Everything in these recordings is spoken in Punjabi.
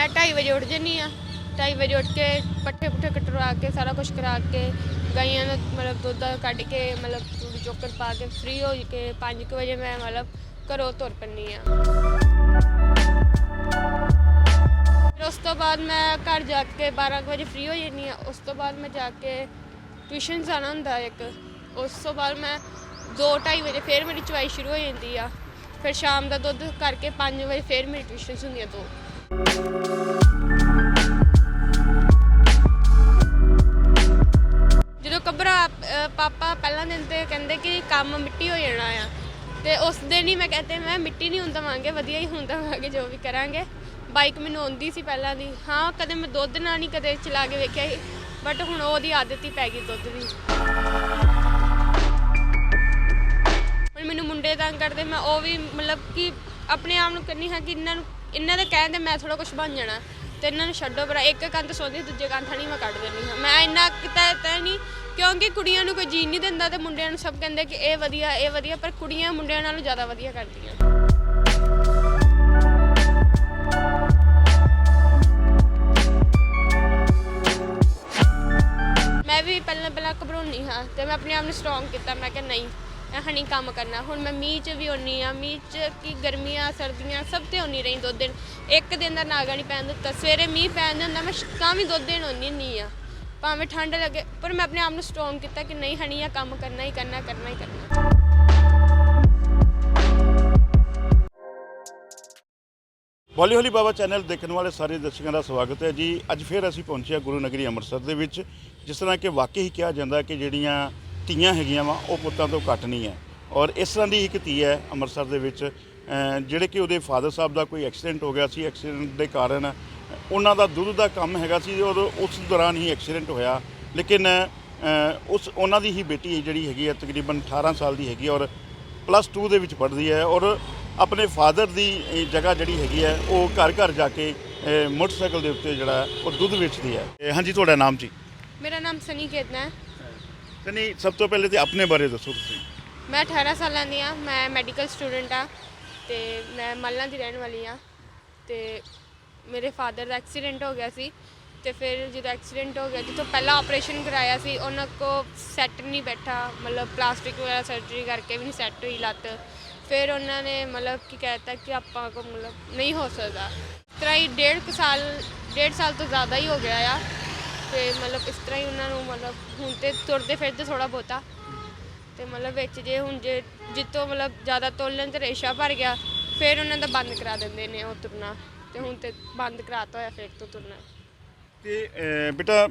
2:30 ਵਜੇ ਉੱਠ ਜਾਂਦੀ ਹਾਂ। 2:30 ਵਜੇ ਉੱਠ ਕੇ ਪੱਠੇ ਪੁੱਠੇ ਕਟਵਾ ਕੇ ਸਾਰਾ ਕੁਛ ਕਰਾ ਕੇ ਗਾਈਆਂ ਦਾ ਮਤਲਬ ਦੁੱਧ ਕੱਢ ਕੇ ਮਤਲਬ ਤੂੜੀ ਚੋਕਰ ਪਾ ਕੇ ਫ੍ਰੀ ਹੋ ਕੇ 5 ਵਜੇ ਮੈਂ ਮਤਲਬ ਘਰੋਂ ਤੁਰ ਪੈਂਦੀ ਹਾਂ। ਫਿਰ ਉਸ ਤੋਂ ਬਾਅਦ ਮੈਂ ਘਰ ਜਾ ਕੇ 12 ਵਜੇ ਫ੍ਰੀ ਹੋ ਜਾਂਦੀ ਹਾਂ। ਉਸ ਤੋਂ ਬਾਅਦ ਮੈਂ ਜਾ ਕੇ ਟਿਊਸ਼ਨ ਜਾਣਾ ਹੁੰਦਾ ਇੱਕ। ਉਸ ਤੋਂ ਬਾਅਦ ਮੈਂ 2-2:30 ਵਜੇ ਫਿਰ ਮੇਰੀ ਚਵਾਈ ਸ਼ੁਰੂ ਹੋ ਜਾਂਦੀ ਆ। ਫਿਰ ਸ਼ਾਮ ਦਾ ਦੁੱਧ ਕਰਕੇ 5 ਵਜੇ ਫਿਰ ਮੇਰੀ ਟਿਊਸ਼ਨਸ ਹੁੰਦੀਆਂ 2। ਜਦੋਂ ਪਾਪਾ ਪਹਿਲਾਂ ਦਿਨ ਤੇ ਕਹਿੰਦੇ ਕਿ ਕੰਮ ਮਿੱਟੀ ਹੋ ਜਾਣਾ ਆ, ਤੇ ਉਸ ਦਿਨ ਹੀ ਮੈਂ ਕਹਿੰਦੇ ਮੈਂ ਮਿੱਟੀ ਨਹੀਂ ਹੁੰਦਾ ਵਾਂਗੇ ਵਧੀਆ ਹੀ ਹੁੰਦਾ ਵਾਂਗੇ ਜੋ ਵੀ ਕਰਾਂਗੇ। ਬਾਈਕ ਮੈਨੂੰ ਆਉਂਦੀ ਸੀ ਪਹਿਲਾਂ ਦੀ, ਹਾਂ ਕਦੇ ਮੈਂ ਦੁੱਧ ਨਾਲ ਨਹੀਂ ਕਦੇ ਚਲਾ ਕੇ ਵੇਖਿਆ ਸੀ, ਬਟ ਹੁਣ ਉਹਦੀ ਆਦਤ ਹੀ ਪੈ ਗਈ ਦੁੱਧ ਦੀ। ਹੁਣ ਮੈਨੂੰ ਮੁੰਡੇ ਤੰਗ ਕਰਦੇ, ਮੈਂ ਉਹ ਵੀ ਮਤਲਬ ਕਿ ਆਪਣੇ ਆਪ ਨੂੰ ਕਹਿੰਦੀ ਹਾਂ ਕਿ ਇਹਨਾਂ ਦੇ ਕਹਿਣ 'ਤੇ ਮੈਂ ਥੋੜ੍ਹਾ ਕੁਛ ਬਣ ਜਾਣਾ, ਅਤੇ ਇਹਨਾਂ ਨੂੰ ਛੱਡੋ ਪਰ ਇੱਕ ਕੰਨ ਤਾਂ ਸੌਂਦੀ ਦੂਜੇ ਕੰਨ ਥਾਣੀ ਮੈਂ ਕੱਢ ਦਿੰਦੀ ਹਾਂ। ਮੈਂ ਇੰਨਾ ਕੀਤਾ ਤਾਂ ਨਹੀਂ, ਕਿਉਂਕਿ ਕੁੜੀਆਂ ਨੂੰ ਕੋਈ ਜੀਣ ਨਹੀਂ ਦਿੰਦਾ ਅਤੇ ਮੁੰਡਿਆਂ ਨੂੰ ਸਭ ਕਹਿੰਦੇ ਕਿ ਇਹ ਵਧੀਆ, ਪਰ ਕੁੜੀਆਂ ਮੁੰਡਿਆਂ ਨਾਲੋਂ ਜ਼ਿਆਦਾ ਵਧੀਆ ਕਰਦੀਆਂ। ਮੈਂ ਵੀ ਪਹਿਲਾਂ ਘਬਰਾਉਂਦੀ ਹਾਂ, ਅਤੇ ਮੈਂ ਆਪਣੇ ਆਪ ਨੂੰ ਸਟਰੋਂਗ ਕੀਤਾ। ਮੈਂ ਕਿਹਾ ਨਹੀਂ ਨਹੀਂ ਕੰਮ ਕਰਨਾ। ਹੁਣ ਮੈਂ ਮੀਂਹ 'ਚ ਵੀ ਆਉਂਦੀ ਹਾਂ, ਮੀਂਹ 'ਚ ਕਿ ਗਰਮੀਆਂ ਸਰਦੀਆਂ ਸਭ 'ਤੇ ਆਉਂਦੀ ਰਹੀ 2 ਦਿਨ। ਇੱਕ ਦਿਨ ਦਾ ਨਾਗਾ ਨਹੀਂ ਪੈਣ ਦਿੱਤਾ। ਸਵੇਰੇ ਮੀਂਹ ਪੈਣ ਹੁੰਦਾ ਮੈਂ ਤਾਂ ਵੀ 2 ਦਿਨ ਆਉਂਦੀ ਹੁੰਦੀ ਹਾਂ, ਭਾਵੇਂ ਠੰਡ ਲੱਗੇ, ਪਰ ਮੈਂ ਆਪਣੇ ਆਪ ਨੂੰ ਸਟਰੋਂਗ ਕੀਤਾ ਕਿ ਨਹੀਂ ਹਣੀ ਆ ਕੰਮ ਕਰਨਾ ਹੀ ਕਰਨਾ। ਹੌਲੀ ਹੌਲੀ ਬਾਬਾ ਚੈਨਲ ਦੇਖਣ ਵਾਲੇ ਸਾਰੇ ਦਰਸ਼ਕਾਂ ਦਾ ਸਵਾਗਤ ਹੈ ਜੀ। ਅੱਜ ਫਿਰ ਅਸੀਂ ਪਹੁੰਚੇ ਹਾਂ ਗੁਰੂ ਨਗਰੀ ਅੰਮ੍ਰਿਤਸਰ ਦੇ ਵਿੱਚ। ਜਿਸ ਤਰ੍ਹਾਂ ਕਿ ਵਾਕਈ ਹੀ ਕਿਹਾ ਜਾਂਦਾ ਕਿ ਜਿਹੜੀਆਂ ਧੀਆਂ ਹੈਗੀਆਂ ਵਾ ਉਹ ਪੁੱਤਾਂ ਤੋਂ ਘੱਟ ਨਹੀਂ ਹੈ, ਔਰ ਇਸ ਤਰ੍ਹਾਂ ਦੀ ਇੱਕ ਧੀ ਹੈ ਅੰਮ੍ਰਿਤਸਰ ਦੇ ਵਿੱਚ ਜਿਹੜੇ ਕਿ ਉਹਦੇ ਫਾਦਰ ਸਾਹਿਬ ਦਾ ਕੋਈ ਐਕਸੀਡੈਂਟ ਹੋ ਗਿਆ ਸੀ। ਐਕਸੀਡੈਂਟ ਦੇ ਕਾਰਨ ਉਹਨਾਂ ਦਾ ਦੁੱਧ ਦਾ ਕੰਮ ਹੈਗਾ ਸੀ ਔਰ ਉਸ ਦੌਰਾਨ ਹੀ ਐਕਸੀਡੈਂਟ ਹੋਇਆ। ਲੇਕਿਨ ਉਹਨਾਂ ਦੀ ਹੀ ਬੇਟੀ ਜਿਹੜੀ ਹੈਗੀ ਹੈ ਤਕਰੀਬਨ 18 ਸਾਲ ਦੀ ਹੈਗੀ ਔਰ +2 ਦੇ ਵਿੱਚ ਪੜ੍ਹਦੀ ਹੈ, ਔਰ ਆਪਣੇ ਫਾਦਰ ਦੀ ਜਗ੍ਹਾ ਜਿਹੜੀ ਹੈਗੀ ਹੈ ਉਹ ਘਰ ਘਰ ਜਾ ਕੇ ਮੋਟਰਸਾਈਕਲ ਦੇ ਉੱਤੇ ਜਿਹੜਾ ਉਹ ਦੁੱਧ ਵੇਚਦੀ ਹੈ। ਹਾਂਜੀ, ਤੁਹਾਡਾ ਨਾਮ ਜੀ? ਮੇਰਾ ਨਾਮ ਸਨੀ ਕੇਤਨਾ ਹੈ। ਸਨੀ, ਸਭ ਤੋਂ ਪਹਿਲੇ ਤਾਂ ਆਪਣੇ ਬਾਰੇ ਦੱਸੋ ਤੁਸੀਂ। ਮੈਂ 18 ਸਾਲਾਂ ਦੀ ਹਾਂ, ਮੈਂ ਮੈਡੀਕਲ ਸਟੂਡੈਂਟ ਹਾਂ ਅਤੇ ਮੈਂ ਮਾਲਣਾ ਦੀ ਰਹਿਣ ਵਾਲੀ ਹਾਂ। ਅਤੇ ਮੇਰੇ ਫਾਦਰ ਦਾ ਐਕਸੀਡੈਂਟ ਹੋ ਗਿਆ ਸੀ, ਅਤੇ ਫਿਰ ਜਦੋਂ ਐਕਸੀਡੈਂਟ ਹੋ ਗਿਆ ਜਿੱਥੋਂ ਪਹਿਲਾਂ ਆਪਰੇਸ਼ਨ ਕਰਾਇਆ ਸੀ ਉਹਨਾਂ ਕੋਲ ਸੈੱਟ ਨਹੀਂ ਬੈਠਾ, ਮਤਲਬ ਪਲਾਸਟਿਕ ਵਗੈਰਾ ਸਰਜਰੀ ਕਰਕੇ ਵੀ ਨਹੀਂ ਸੈੱਟ ਹੋਈ ਲੱਤ। ਫਿਰ ਉਹਨਾਂ ਨੇ ਮਤਲਬ ਕੀ ਕਹਿ ਦਿੱਤਾ ਕਿ ਆਪਾਂ ਕੋਲ ਮਤਲਬ ਨਹੀਂ ਹੋ ਸਕਦਾ। ਇਸ ਤਰ੍ਹਾਂ ਹੀ 1.5 ਸਾਲ ਤੋਂ ਜ਼ਿਆਦਾ ਹੀ ਹੋ ਗਿਆ ਆ, ਅਤੇ ਮਤਲਬ ਇਸ ਤਰ੍ਹਾਂ ਹੀ ਉਹਨਾਂ ਨੂੰ ਮਤਲਬ ਹੁਣ ਤਾਂ ਤੁਰਦੇ ਫਿਰਦੇ ਥੋੜ੍ਹਾ ਬਹੁਤਾ, ਅਤੇ ਮਤਲਬ ਵਿੱਚ ਜੇ ਜਿੱਤੋਂ ਮਤਲਬ ਜ਼ਿਆਦਾ ਤੋਲਣ 'ਤੇ ਰੇਸ਼ਾ ਭਰ ਗਿਆ ਫਿਰ ਉਹਨਾਂ ਦਾ ਬੰਦ ਕਰਾ ਦਿੰਦੇ ਨੇ ਉਹ ਤੁਰਨਾ, ਅਤੇ ਹੁਣ ਤਾਂ ਬੰਦ ਕਰਾਤਾ ਹੋਇਆ ਫਿਰ ਤੋਂ ਤੁਰਨਾ। ਅਤੇ ਬੇਟਾ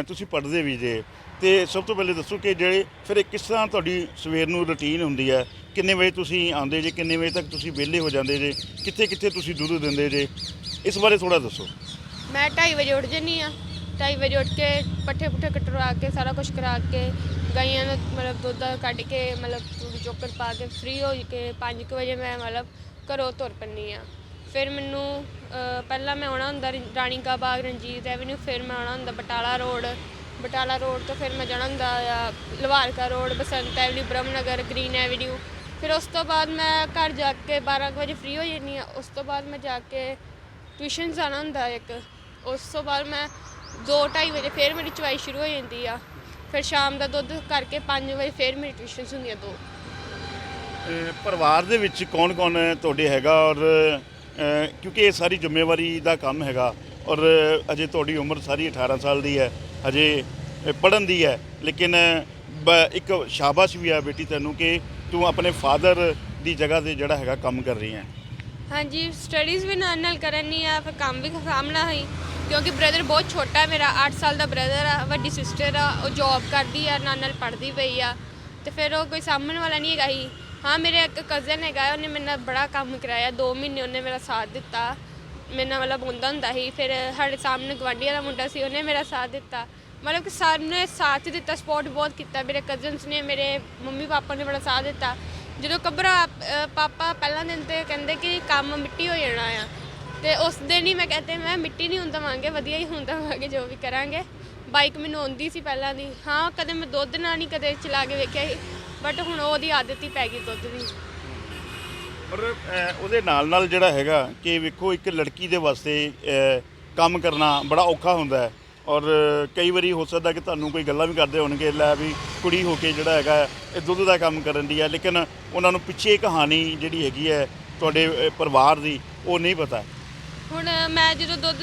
ਤੁਸੀਂ ਪੜ੍ਹਦੇ ਵੀ ਜੇ, ਅਤੇ ਸਭ ਤੋਂ ਪਹਿਲੇ ਦੱਸੋ ਕਿ ਜਿਹੜੇ ਫਿਰ ਕਿਸ ਤਰ੍ਹਾਂ ਤੁਹਾਡੀ ਸਵੇਰ ਨੂੰ ਰੂਟੀਨ ਹੁੰਦੀ ਹੈ? ਕਿੰਨੇ ਵਜੇ ਤੁਸੀਂ ਆਉਂਦੇ ਜੇ, ਕਿੰਨੇ ਵਜੇ ਤੱਕ ਤੁਸੀਂ ਵਿਹਲੇ ਹੋ ਜਾਂਦੇ ਜੇ, ਕਿੱਥੇ ਤੁਸੀਂ ਦੁੱਧ ਦਿੰਦੇ ਜੇ, ਇਸ ਬਾਰੇ ਥੋੜ੍ਹਾ ਦੱਸੋ। ਮੈਂ 2:30 ਵਜੇ ਉੱਠ ਜਾਂਦੀ ਹਾਂ। 2:30 ਵਜੇ ਉੱਠ ਕੇ ਪੱਠੇ ਪੁੱਠੇ ਕਟਵਾ ਕੇ ਸਾਰਾ ਕੁਛ ਕਰਾ ਕੇ ਗਾਈਆਂ ਦਾ ਮਤਲਬ ਦੁੱਧ ਕੱਢ ਕੇ ਮਤਲਬ ਤੂੜੀ ਚੋਕਰ ਪਾ ਕੇ ਫ੍ਰੀ ਹੋ ਕੇ 5 ਵਜੇ ਮੈਂ ਮਤਲਬ ਘਰੋਂ ਤੁਰ ਪੈਂਦੀ ਹਾਂ। ਫਿਰ ਮੈਨੂੰ ਪਹਿਲਾਂ ਮੈਂ ਆਉਣਾ ਹੁੰਦਾ ਰਾਣੀ ਕਾ ਬਾਗ, ਰਣਜੀਤ ਐਵਨਿਊ, ਫਿਰ ਮੈਂ ਆਉਣਾ ਹੁੰਦਾ ਬਟਾਲਾ ਰੋਡ ਤੋਂ ਫਿਰ ਮੈਂ ਜਾਣਾ ਹੁੰਦਾ ਆ ਲਵਾਰਕਾ ਰੋਡ, ਬਸੰਤ ਐਵਨਿਊ, ਬ੍ਰਹਮ ਨਗਰ, ਗ੍ਰੀਨ ਐਵਨਿਊ। ਫਿਰ ਉਸ ਤੋਂ ਬਾਅਦ ਮੈਂ ਘਰ ਜਾ ਕੇ 12 ਵਜੇ ਫ੍ਰੀ ਹੋ ਜਾਂਦੀ ਹਾਂ। ਉਸ ਤੋਂ ਬਾਅਦ ਮੈਂ ਜਾ ਕੇ ਟਿਊਸ਼ਨ ਜਾਣਾ ਹੁੰਦਾ ਇੱਕ। ਉਸ ਤੋਂ ਬਾਅਦ ਮੈਂ 2-2:30 ਵਜੇ ਫਿਰ ਮੇਰੀ ਚਵਾਈ ਸ਼ੁਰੂ ਹੋ ਜਾਂਦੀ ਆ। ਫਿਰ ਸ਼ਾਮ ਦਾ ਦੁੱਧ ਕਰਕੇ 5 ਵਜੇ ਫਿਰ ਮੇਰੀ ਟਿਊਸ਼ਨਸ ਹੁੰਦੀਆਂ 2। ਪਰਿਵਾਰ ਦੇ ਵਿੱਚ ਕੌਣ ਤੁਹਾਡੇ ਹੈਗਾ? ਔਰ ਕਿਉਂਕਿ ਇਹ ਸਾਰੀ ਜ਼ਿੰਮੇਵਾਰੀ ਦਾ ਕੰਮ ਹੈਗਾ, ਔਰ ਅਜੇ ਤੁਹਾਡੀ ਉਮਰ ਸਾਰੀ 18 ਸਾਲ ਦੀ ਹੈ, ਅਜੇ ਪੜ੍ਹਨ ਦੀ ਹੈ, ਲੇਕਿਨ ਇੱਕ ਸ਼ਾਬਾਸ਼ ਵੀ ਆ ਬੇਟੀ ਤੈਨੂੰ ਕਿ ਤੂੰ ਆਪਣੇ ਫਾਦਰ ਦੀ ਜਗ੍ਹਾ 'ਤੇ ਜਿਹੜਾ ਹੈਗਾ ਕੰਮ ਕਰ ਰਹੀ ਹੈ। ਹਾਂਜੀ, ਸਟੱਡੀਜ਼ ਵੀ ਨਾਲ ਕਰਨੀ ਆ, ਫਿਰ ਕੰਮ ਵੀ ਸਾਂਭਣਾ ਸੀ ਕਿਉਂਕਿ ਬ੍ਰਦਰ ਬਹੁਤ ਛੋਟਾ ਮੇਰਾ 8 ਸਾਲ ਦਾ ਬ੍ਰਦਰ ਆ, ਵੱਡੀ ਸਿਸਟਰ ਆ ਉਹ ਜੋਬ ਕਰਦੀ ਆ, ਨਾਲ ਪੜ੍ਹਦੀ ਪਈ ਆ, ਅਤੇ ਫਿਰ ਉਹ ਕੋਈ ਸਾਂਭਣ ਵਾਲਾ ਨਹੀਂ ਹੈਗਾ ਸੀ। ਹਾਂ, ਮੇਰੇ ਇੱਕ ਕਜ਼ਨ ਹੈਗਾ, ਉਹਨੇ ਮੇਰੇ ਨਾਲ ਬੜਾ ਕੰਮ ਕਰਾਇਆ, 2 ਮਹੀਨੇ ਉਹਨੇ ਮੇਰਾ ਸਾਥ ਦਿੱਤਾ। ਮੇਰੇ ਨਾਲ ਮਤਲਬ ਹੁੰਦਾ ਸੀ। ਫਿਰ ਸਾਡੇ ਸਾਹਮਣੇ ਗਵਾਂਢੀਆਂ ਦਾ ਮੁੰਡਾ ਸੀ, ਉਹਨੇ ਮੇਰਾ ਸਾਥ ਦਿੱਤਾ, ਮਤਲਬ ਕਿ ਸਭ ਨੇ ਸਾਥ ਦਿੱਤਾ, ਸਪੋਰਟ ਬਹੁਤ ਕੀਤਾ। ਮੇਰੇ ਕਜ਼ਨਸ ਨੇ, ਮੇਰੇ ਮੰਮੀ ਪਾਪਾ ਨੇ ਬੜਾ ਸਾਥ ਦਿੱਤਾ। ਜਦੋਂ ਪਾਪਾ ਪਹਿਲਾਂ ਦਿਨ ਤੇ ਕਹਿੰਦੇ ਕਿ ਕੰਮ ਮਿੱਟੀ ਹੋ ਜਾਣਾ ਆ, ਅਤੇ ਉਸ ਦਿਨ ਹੀ ਮੈਂ ਕਹਿੰਦੇ ਮੈਂ ਮਿੱਟੀ ਨਹੀਂ ਹੁੰਦਾ ਵਾਂਗੇ ਵਧੀਆ ਹੀ ਹੁੰਦਾ ਵਾਂਗੇ ਜੋ ਵੀ ਕਰਾਂਗੇ। ਬਾਈਕ ਮੈਨੂੰ ਆਉਂਦੀ ਸੀ ਪਹਿਲਾਂ ਦੀ, ਹਾਂ ਕਦੇ ਮੈਂ ਦੁੱਧ ਨਾਲ ਨਹੀਂ ਕਦੇ ਚਲਾ ਕੇ ਵੇਖਿਆ ਸੀ, ਬਟ ਹੁਣ ਉਹਦੀ ਆਦਤ ਹੀ ਪੈ ਗਈ ਦੁੱਧ ਦੀ। ਪਰ ਉਹਦੇ ਨਾਲ ਜਿਹੜਾ ਹੈਗਾ ਕਿ ਵੇਖੋ ਇੱਕ ਲੜਕੀ ਦੇ ਵਾਸਤੇ ਕੰਮ ਕਰਨਾ ਬੜਾ ਔਖਾ ਹੁੰਦਾ ਹੈ। ਔਰ ਕਈ ਵਾਰੀ ਹੋ ਸਕਦਾ ਕਿ ਤੁਹਾਨੂੰ ਕੋਈ ਗੱਲਾਂ ਵੀ ਕਰਦੇ ਹੋਣਗੇ, ਲੈ ਵੀ ਕੁੜੀ ਹੋ ਕੇ ਜਿਹੜਾ ਹੈਗਾ ਇਹ ਦੁੱਧ ਦਾ ਕੰਮ ਕਰਨ ਦੀ ਹੈ, ਲੇਕਿਨ ਉਹਨਾਂ ਨੂੰ ਪਿੱਛੇ ਕਹਾਣੀ ਜਿਹੜੀ ਹੈਗੀ ਹੈ ਤੁਹਾਡੇ ਪਰਿਵਾਰ ਦੀ ਉਹ ਨਹੀਂ ਪਤਾ। ਹੁਣ ਮੈਂ ਜਦੋਂ ਦੁੱਧ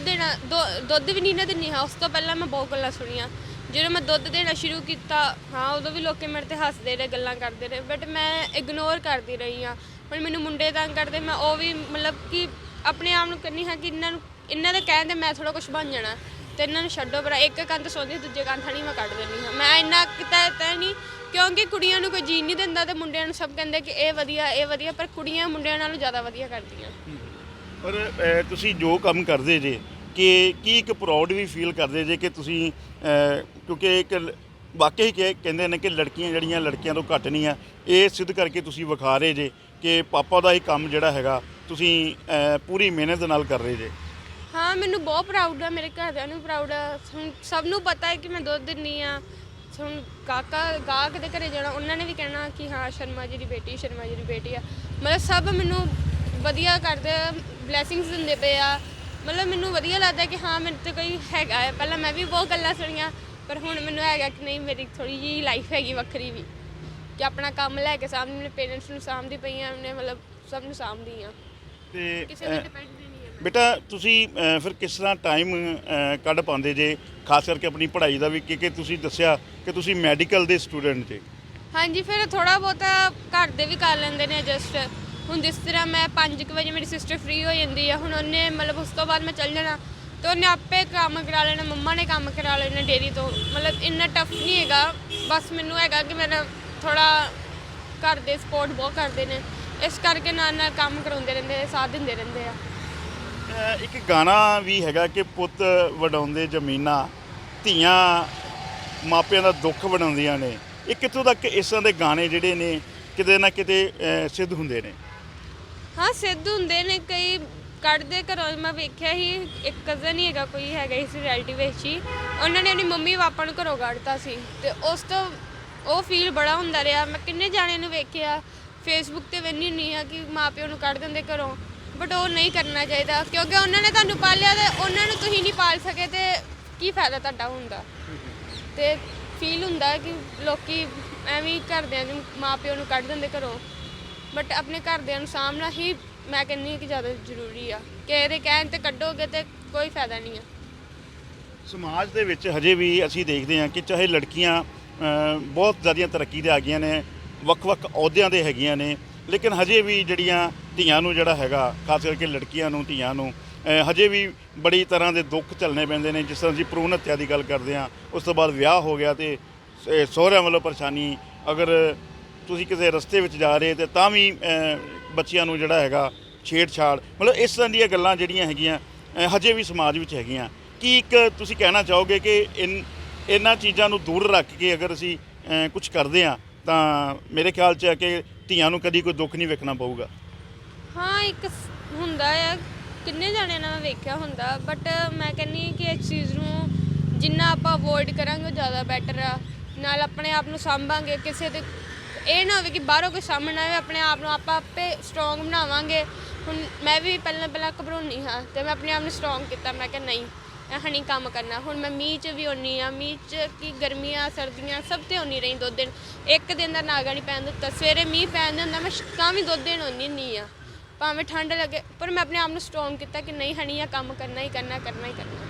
ਵੀ ਨਹੀਂ ਨਾ ਦਿੰਦੀ ਹਾਂ, ਉਸ ਤੋਂ ਪਹਿਲਾਂ ਮੈਂ ਬਹੁਤ ਗੱਲਾਂ ਸੁਣੀਆਂ। ਜਦੋਂ ਮੈਂ ਦੁੱਧ ਦੇਣਾ ਸ਼ੁਰੂ ਕੀਤਾ ਹਾਂ, ਉਦੋਂ ਵੀ ਲੋਕ ਮੇਰੇ ਤੇ ਹੱਸਦੇ ਰਹੇ, ਗੱਲਾਂ ਕਰਦੇ ਰਹੇ, ਬਟ ਮੈਂ ਇਗਨੋਰ ਕਰਦੀ ਰਹੀ ਹਾਂ। ਹੁਣ ਮੈਨੂੰ ਮੁੰਡੇ ਤੰਗ ਕਰਦੇ, ਮੈਂ ਉਹ ਵੀ ਮਤਲਬ ਕਿ ਆਪਣੇ ਆਪ ਨੂੰ ਕਹਿੰਦੀ ਹਾਂ ਕਿ ਇਹਨਾਂ ਦੇ ਕਹਿਣ 'ਤੇ ਮੈਂ ਥੋੜ੍ਹਾ ਕੁਛ ਬਣ ਜਾਣਾ, ਅਤੇ ਇਹਨਾਂ ਨੂੰ ਛੱਡੋ ਪਰ ਇੱਕ ਕੰਨ 'ਤੇ ਸੌਂਦੀ, ਦੂਜੇ ਕੰਨ ਥਾਣੀ ਮੈਂ ਕੱਢ ਦਿੰਦੀ ਹਾਂ। ਮੈਂ ਇੰਨਾ ਕੀਤਾ ਨਹੀਂ, ਕਿਉਂਕਿ ਕੁੜੀਆਂ ਨੂੰ ਕੋਈ ਜੀਣ ਨਹੀਂ ਦਿੰਦਾ ਅਤੇ ਮੁੰਡਿਆਂ ਨੂੰ ਸਭ ਕਹਿੰਦੇ ਕਿ ਇਹ ਵਧੀਆ, ਪਰ ਕੁੜੀਆਂ ਮੁੰਡਿਆਂ ਨਾਲੋਂ ਜ਼ਿਆਦਾ ਵਧੀਆ ਕਰਦੀਆਂ। ਪਰ ਤੁਸੀਂ ਜੋ ਕੰਮ ਕਰਦੇ ਜੇ ਕਿ ਕੀ ਇੱਕ ਪ੍ਰਾਊਡ ਵੀ ਫੀਲ ਕਰਦੇ ਜੇ ਕਿ ਤੁਸੀਂ ਕਿਉਂਕਿ ਇੱਕ ਵਾਕਈ ਕਹਿੰਦੇ ਨੇ ਕਿ ਲੜਕੀਆਂ ਜਿਹੜੀਆਂ ਲੜਕਿਆਂ ਤੋਂ ਘੱਟ ਨਹੀਂ ਆ, ਇਹ ਸਿੱਧ ਕਰਕੇ ਤੁਸੀਂ ਵਿਖਾ ਰਹੇ ਜੇ ਕਿ ਪਾਪਾ ਦਾ ਇਹ ਕੰਮ ਜਿਹੜਾ ਹੈਗਾ ਤੁਸੀਂ ਪੂਰੀ ਮਿਹਨਤ ਨਾਲ ਕਰ ਰਹੇ ਜੇ। ਹਾਂ, ਮੈਨੂੰ ਬਹੁਤ ਪ੍ਰਾਊਡ ਆ, ਮੇਰੇ ਘਰਦਿਆਂ ਨੂੰ ਪ੍ਰਾਊਡ ਆ। ਹੁਣ ਸਭ ਨੂੰ ਪਤਾ ਹੈ ਕਿ ਮੈਂ ਦੁੱਧ ਦਿੰਦੀ ਹਾਂ। ਹੁਣ ਗਾਹਕ ਦੇ ਘਰੇ ਜਾਣਾ, ਉਹਨਾਂ ਨੇ ਵੀ ਕਹਿਣਾ ਕਿ ਹਾਂ ਸ਼ਰਮਾ ਜੀ ਦੀ ਬੇਟੀ ਆ। ਮਤਲਬ ਸਭ ਮੈਨੂੰ ਵਧੀਆ ਕਰਦੇ, ਬਲੈਸਿੰਗਸ ਦਿੰਦੇ ਪਏ ਆ। ਮਤਲਬ ਮੈਨੂੰ ਵਧੀਆ ਲੱਗਦਾ ਕਿ ਹਾਂ ਮੇਰੇ ਤੇ ਕੋਈ ਹੈਗਾ ਹੈ। ਪਹਿਲਾਂ ਮੈਂ ਵੀ ਬਹੁਤ ਗੱਲਾਂ ਸੁਣੀਆਂ, ਪਰ ਹੁਣ ਮੈਨੂੰ ਹੈਗਾ ਕਿ ਨਹੀਂ, ਮੇਰੀ ਥੋੜ੍ਹੀ ਜਿਹੀ ਲਾਈਫ ਹੈਗੀ ਵੱਖਰੀ ਵੀ, ਕਿ ਆਪਣਾ ਕੰਮ ਲੈ ਕੇ ਸਾਹਮਣੇ ਮੇਰੇ ਪੇਰੈਂਟਸ ਨੂੰ ਸਾਂਭਦੀ ਪਈ ਹਾਂ, ਉਹਨੇ ਮਤਲਬ ਸਭ ਨੂੰ ਸਾਂਭਦੀ ਹਾਂ, ਤੇ ਕਿਸੇ ਤੇ ਡਿਪੈਂਡ ਨਹੀਂ ਹੈ। ਬੇਟਾ ਤੁਸੀਂ ਫਿਰ ਕਿਸ ਤਰ੍ਹਾਂ ਟਾਈਮ ਕੱਢ ਪਾਉਂਦੇ ਜੇ, ਖਾਸ ਕਰਕੇ ਆਪਣੀ ਪੜ੍ਹਾਈ ਦਾ ਵੀ, ਕਿ ਤੁਸੀਂ ਦੱਸਿਆ ਕਿ ਤੁਸੀਂ ਮੈਡੀਕਲ ਦੇ ਸਟੂਡੈਂਟ ਜੇ? ਹਾਂਜੀ, ਫਿਰ ਥੋੜ੍ਹਾ ਬਹੁਤਾ ਘਰ ਦੇ ਵੀ ਕਰ ਲੈਂਦੇ ਨੇ ਐਡਜਸਟ। ਹੁਣ ਜਿਸ ਤਰ੍ਹਾਂ ਮੈਂ 5 ਵਜੇ ਮੇਰੀ ਸਿਸਟਰ ਫ੍ਰੀ ਹੋ ਜਾਂਦੀ ਆ, ਹੁਣ ਉਹਨੇ ਮਤਲਬ ਉਸ ਤੋਂ ਬਾਅਦ ਮੈਂ ਚੱਲ ਜਾਣਾ, ਅਤੇ ਉਹਨੇ ਆਪੇ ਕੰਮ ਕਰਾ ਲੈਣਾ, ਮੰਮਾ ਨੇ ਕੰਮ ਕਰਾ ਲੈਣਾ ਡੇਅਰੀ ਤੋਂ। ਮਤਲਬ ਇੰਨਾ ਟਫ ਨਹੀਂ ਹੈਗਾ, ਬਸ ਮੈਨੂੰ ਹੈਗਾ ਕਿ ਮੇਰਾ ਥੋੜ੍ਹਾ ਘਰ ਦੇ ਸਪੋਰਟ ਬਹੁਤ ਕਰਦੇ ਨੇ, ਇਸ ਕਰਕੇ ਨਾਲ ਕੰਮ ਕਰਾਉਂਦੇ ਰਹਿੰਦੇ, ਸਾਥ ਦਿੰਦੇ ਰਹਿੰਦੇ ਆ। ਇੱਕ ਗਾਣਾ ਵੀ ਹੈਗਾ ਕਿ ਪੁੱਤ ਵਡਾਉਂਦੇ ਜ਼ਮੀਨਾਂ, ਧੀਆਂ ਮਾਪਿਆਂ ਦਾ ਦੁੱਖ ਵਡਾਉਂਦੀਆਂ ਨੇ। ਇਹ ਕਿੱਥੋਂ ਤੱਕ ਇਸ ਤਰ੍ਹਾਂ ਦੇ ਗਾਣੇ ਜਿਹੜੇ ਨੇ ਕਿਤੇ ਨਾ ਕਿਤੇ ਸਿੱਧ ਹੁੰਦੇ ਨੇ? ਹਾਂ, ਸਿੱਧ ਹੁੰਦੇ ਨੇ, ਕਈ ਕੱਢਦੇ ਘਰੋਂ। ਮੈਂ ਵੇਖਿਆ ਹੀ, ਇੱਕ ਕਜ਼ਨ ਹੀ ਹੈਗਾ, ਕੋਈ ਹੈਗਾ ਇਸ ਰਿਐਲਿਟੀ ਵਿੱਚ ਹੀ, ਉਹਨਾਂ ਨੇ ਆਪਣੀ ਮੰਮੀ ਪਾਪਾ ਨੂੰ ਘਰੋਂ ਕੱਢਤਾ ਸੀ, ਅਤੇ ਉਸ ਤੋਂ ਉਹ ਫੀਲ ਬੜਾ ਹੁੰਦਾ ਰਿਹਾ। ਮੈਂ ਕਿੰਨੇ ਜਾਣਿਆਂ ਨੂੰ ਵੇਖਿਆ, ਫੇਸਬੁੱਕ 'ਤੇ ਵੇਖਦੀ ਹੁੰਦੀ ਹਾਂ ਕਿ ਮਾਂ ਪਿਓ ਨੂੰ ਕੱਢ ਦਿੰਦੇ ਘਰੋਂ, ਬਟ ਉਹ ਨਹੀਂ ਕਰਨਾ ਚਾਹੀਦਾ, ਕਿਉਂਕਿ ਉਹਨਾਂ ਨੇ ਤੁਹਾਨੂੰ ਪਾਲਿਆ ਅਤੇ ਉਹਨਾਂ ਨੂੰ ਤੁਸੀਂ ਨਹੀਂ ਪਾਲ ਸਕੇ, ਅਤੇ ਕੀ ਫਾਇਦਾ ਤੁਹਾਡਾ ਹੁੰਦਾ। ਅਤੇ ਫੀਲ ਹੁੰਦਾ ਕਿ ਲੋਕੀ ਐਵੇਂ ਘਰਦਿਆਂ ਨੂੰ ਮਾਂ ਪਿਓ ਨੂੰ ਕੱਢ ਦਿੰਦੇ ਘਰੋਂ, ਬਟ ਆਪਣੇ ਘਰਦਿਆਂ ਨੂੰ ਸਾਂਭਣਾ ਹੀ ਮੈਂ ਕਹਿੰਦੀ ਕਿ ਜ਼ਿਆਦਾ ਜ਼ਰੂਰੀ ਆ। ਕਿਸੇ ਦੇ ਕਹਿਣ 'ਤੇ ਕੱਢੋਗੇ ਤਾਂ ਕੋਈ ਫਾਇਦਾ ਨਹੀਂ ਆ। ਸਮਾਜ ਦੇ ਵਿੱਚ ਹਜੇ ਵੀ ਅਸੀਂ ਦੇਖਦੇ ਹਾਂ ਕਿ ਚਾਹੇ ਲੜਕੀਆਂ ਬਹੁਤ ਜ਼ਿਆਦਾ ਤਰੱਕੀ 'ਤੇ ਆ ਗਈਆਂ ਨੇ, ਵੱਖ-ਵੱਖ ਅਹੁਦਿਆਂ 'ਤੇ ਹੈਗੀਆਂ ਨੇ, ਲੇਕਿਨ ਹਜੇ ਵੀ ਜਿਹੜੀਆਂ ਧੀਆਂ ਨੂੰ ਜਿਹੜਾ ਹੈਗਾ, ਖਾਸ ਕਰਕੇ ਲੜਕੀਆਂ ਨੂੰ, ਧੀਆਂ ਨੂੰ ਹਜੇ ਵੀ ਬੜੀ ਤਰ੍ਹਾਂ ਦੇ ਦੁੱਖ ਝੱਲਣੇ ਪੈਂਦੇ ਨੇ। ਜਿਸ ਤਰ੍ਹਾਂ ਅਸੀਂ ਭਰੂਣ ਹੱਤਿਆ ਦੀ ਗੱਲ ਕਰਦੇ ਹਾਂ, ਉਸ ਤੋਂ ਬਾਅਦ ਵਿਆਹ ਹੋ ਗਿਆ ਅਤੇ ਸਹੁਰਿਆਂ ਵੱਲੋਂ ਪਰੇਸ਼ਾਨੀ, ਅਗਰ ਤੁਸੀਂ ਕਿਸੇ ਰਸਤੇ ਵਿੱਚ ਜਾ ਰਹੇ ਤਾਂ ਵੀ ਬੱਚਿਆਂ ਨੂੰ ਜਿਹੜਾ ਹੈਗਾ ਛੇੜਛਾੜ, ਮਤਲਬ ਇਸ ਤਰ੍ਹਾਂ ਦੀਆਂ ਗੱਲਾਂ ਜਿਹੜੀਆਂ ਹੈਗੀਆਂ ਹਜੇ ਵੀ ਸਮਾਜ ਵਿੱਚ ਹੈਗੀਆਂ। ਕੀ ਇੱਕ ਤੁਸੀਂ ਕਹਿਣਾ ਚਾਹੋਗੇ ਕਿ ਇਹਨਾਂ ਚੀਜ਼ਾਂ ਨੂੰ ਦੂਰ ਰੱਖ ਕੇ ਅਗਰ ਅਸੀਂ ਕੁਝ ਕਰਦੇ ਹਾਂ ਤਾਂ ਮੇਰੇ ਖਿਆਲ 'ਚ ਹੈ ਕਿ ਧੀਆਂ ਨੂੰ ਕਦੀ ਕੋਈ ਦੁੱਖ ਨਹੀਂ ਵੇਖਣਾ ਪਊਗਾ? ਹਾਂ, ਇੱਕ ਹੁੰਦਾ ਆ, ਕਿੰਨੇ ਜਾਣਿਆਂ ਨਾਲ ਮੈਂ ਵੇਖਿਆ ਹੁੰਦਾ, ਬਟ ਮੈਂ ਕਹਿੰਦੀ ਕਿ ਇਸ ਚੀਜ਼ ਨੂੰ ਜਿੰਨਾ ਆਪਾਂ ਅਵੋਇਡ ਕਰਾਂਗੇ ਉਹ ਜ਼ਿਆਦਾ ਬੈਟਰ ਆ। ਨਾਲ ਆਪਣੇ ਆਪ ਨੂੰ ਸਾਂਭਾਂਗੇ, ਕਿਸੇ ਦੇ ਇਹ ਨਾ ਹੋਵੇ ਕਿ ਬਾਹਰੋਂ ਕੋਈ ਸਾਹਮਣਾ ਆਵੇ, ਆਪਣੇ ਆਪ ਨੂੰ ਆਪਾਂ ਆਪੇ ਸਟਰੋਂਗ ਬਣਾਵਾਂਗੇ। ਹੁਣ ਮੈਂ ਵੀ ਪਹਿਲਾਂ ਘਬਰਾਉਂਦੀ ਹਾਂ, ਅਤੇ ਮੈਂ ਆਪਣੇ ਆਪ ਨੂੰ ਸਟਰੋਂਗ ਕੀਤਾ। ਮੈਂ ਕਿਹਾ ਨਹੀਂ, ਨਹੀਂ ਕੰਮ ਕਰਨਾ। ਹੁਣ ਮੈਂ ਮੀਂਹ 'ਚ ਵੀ ਆਉਂਦੀ ਹਾਂ, ਮੀਂਹ 'ਚ ਕੀ ਗਰਮੀਆਂ ਸਰਦੀਆਂ ਸਭ 'ਤੇ ਆਉਂਦੀ ਰਹੀ 2 ਦਿਨ, ਇੱਕ ਦਿਨ ਦਾ ਨਾਗਾ ਨਹੀਂ ਪੈਣ ਦਿੱਤਾ। ਸਵੇਰੇ ਮੀਂਹ ਪੈਣ ਹੁੰਦਾ, ਮੈਂ ਤਾਂ ਵੀ 2 ਦਿਨ ਆਉਂਦੀ ਹੁੰਦੀ ਹਾਂ, ਭਾਵੇਂ ਠੰਡ ਲੱਗੇ, ਪਰ ਮੈਂ ਆਪਣੇ ਆਪ ਨੂੰ ਸਟਰੋਂਗ ਕੀਤਾ ਕਿ ਨਹੀਂ ਹਣੀ, ਆ ਕੰਮ ਕਰਨਾ ਹੀ ਕਰਨਾ।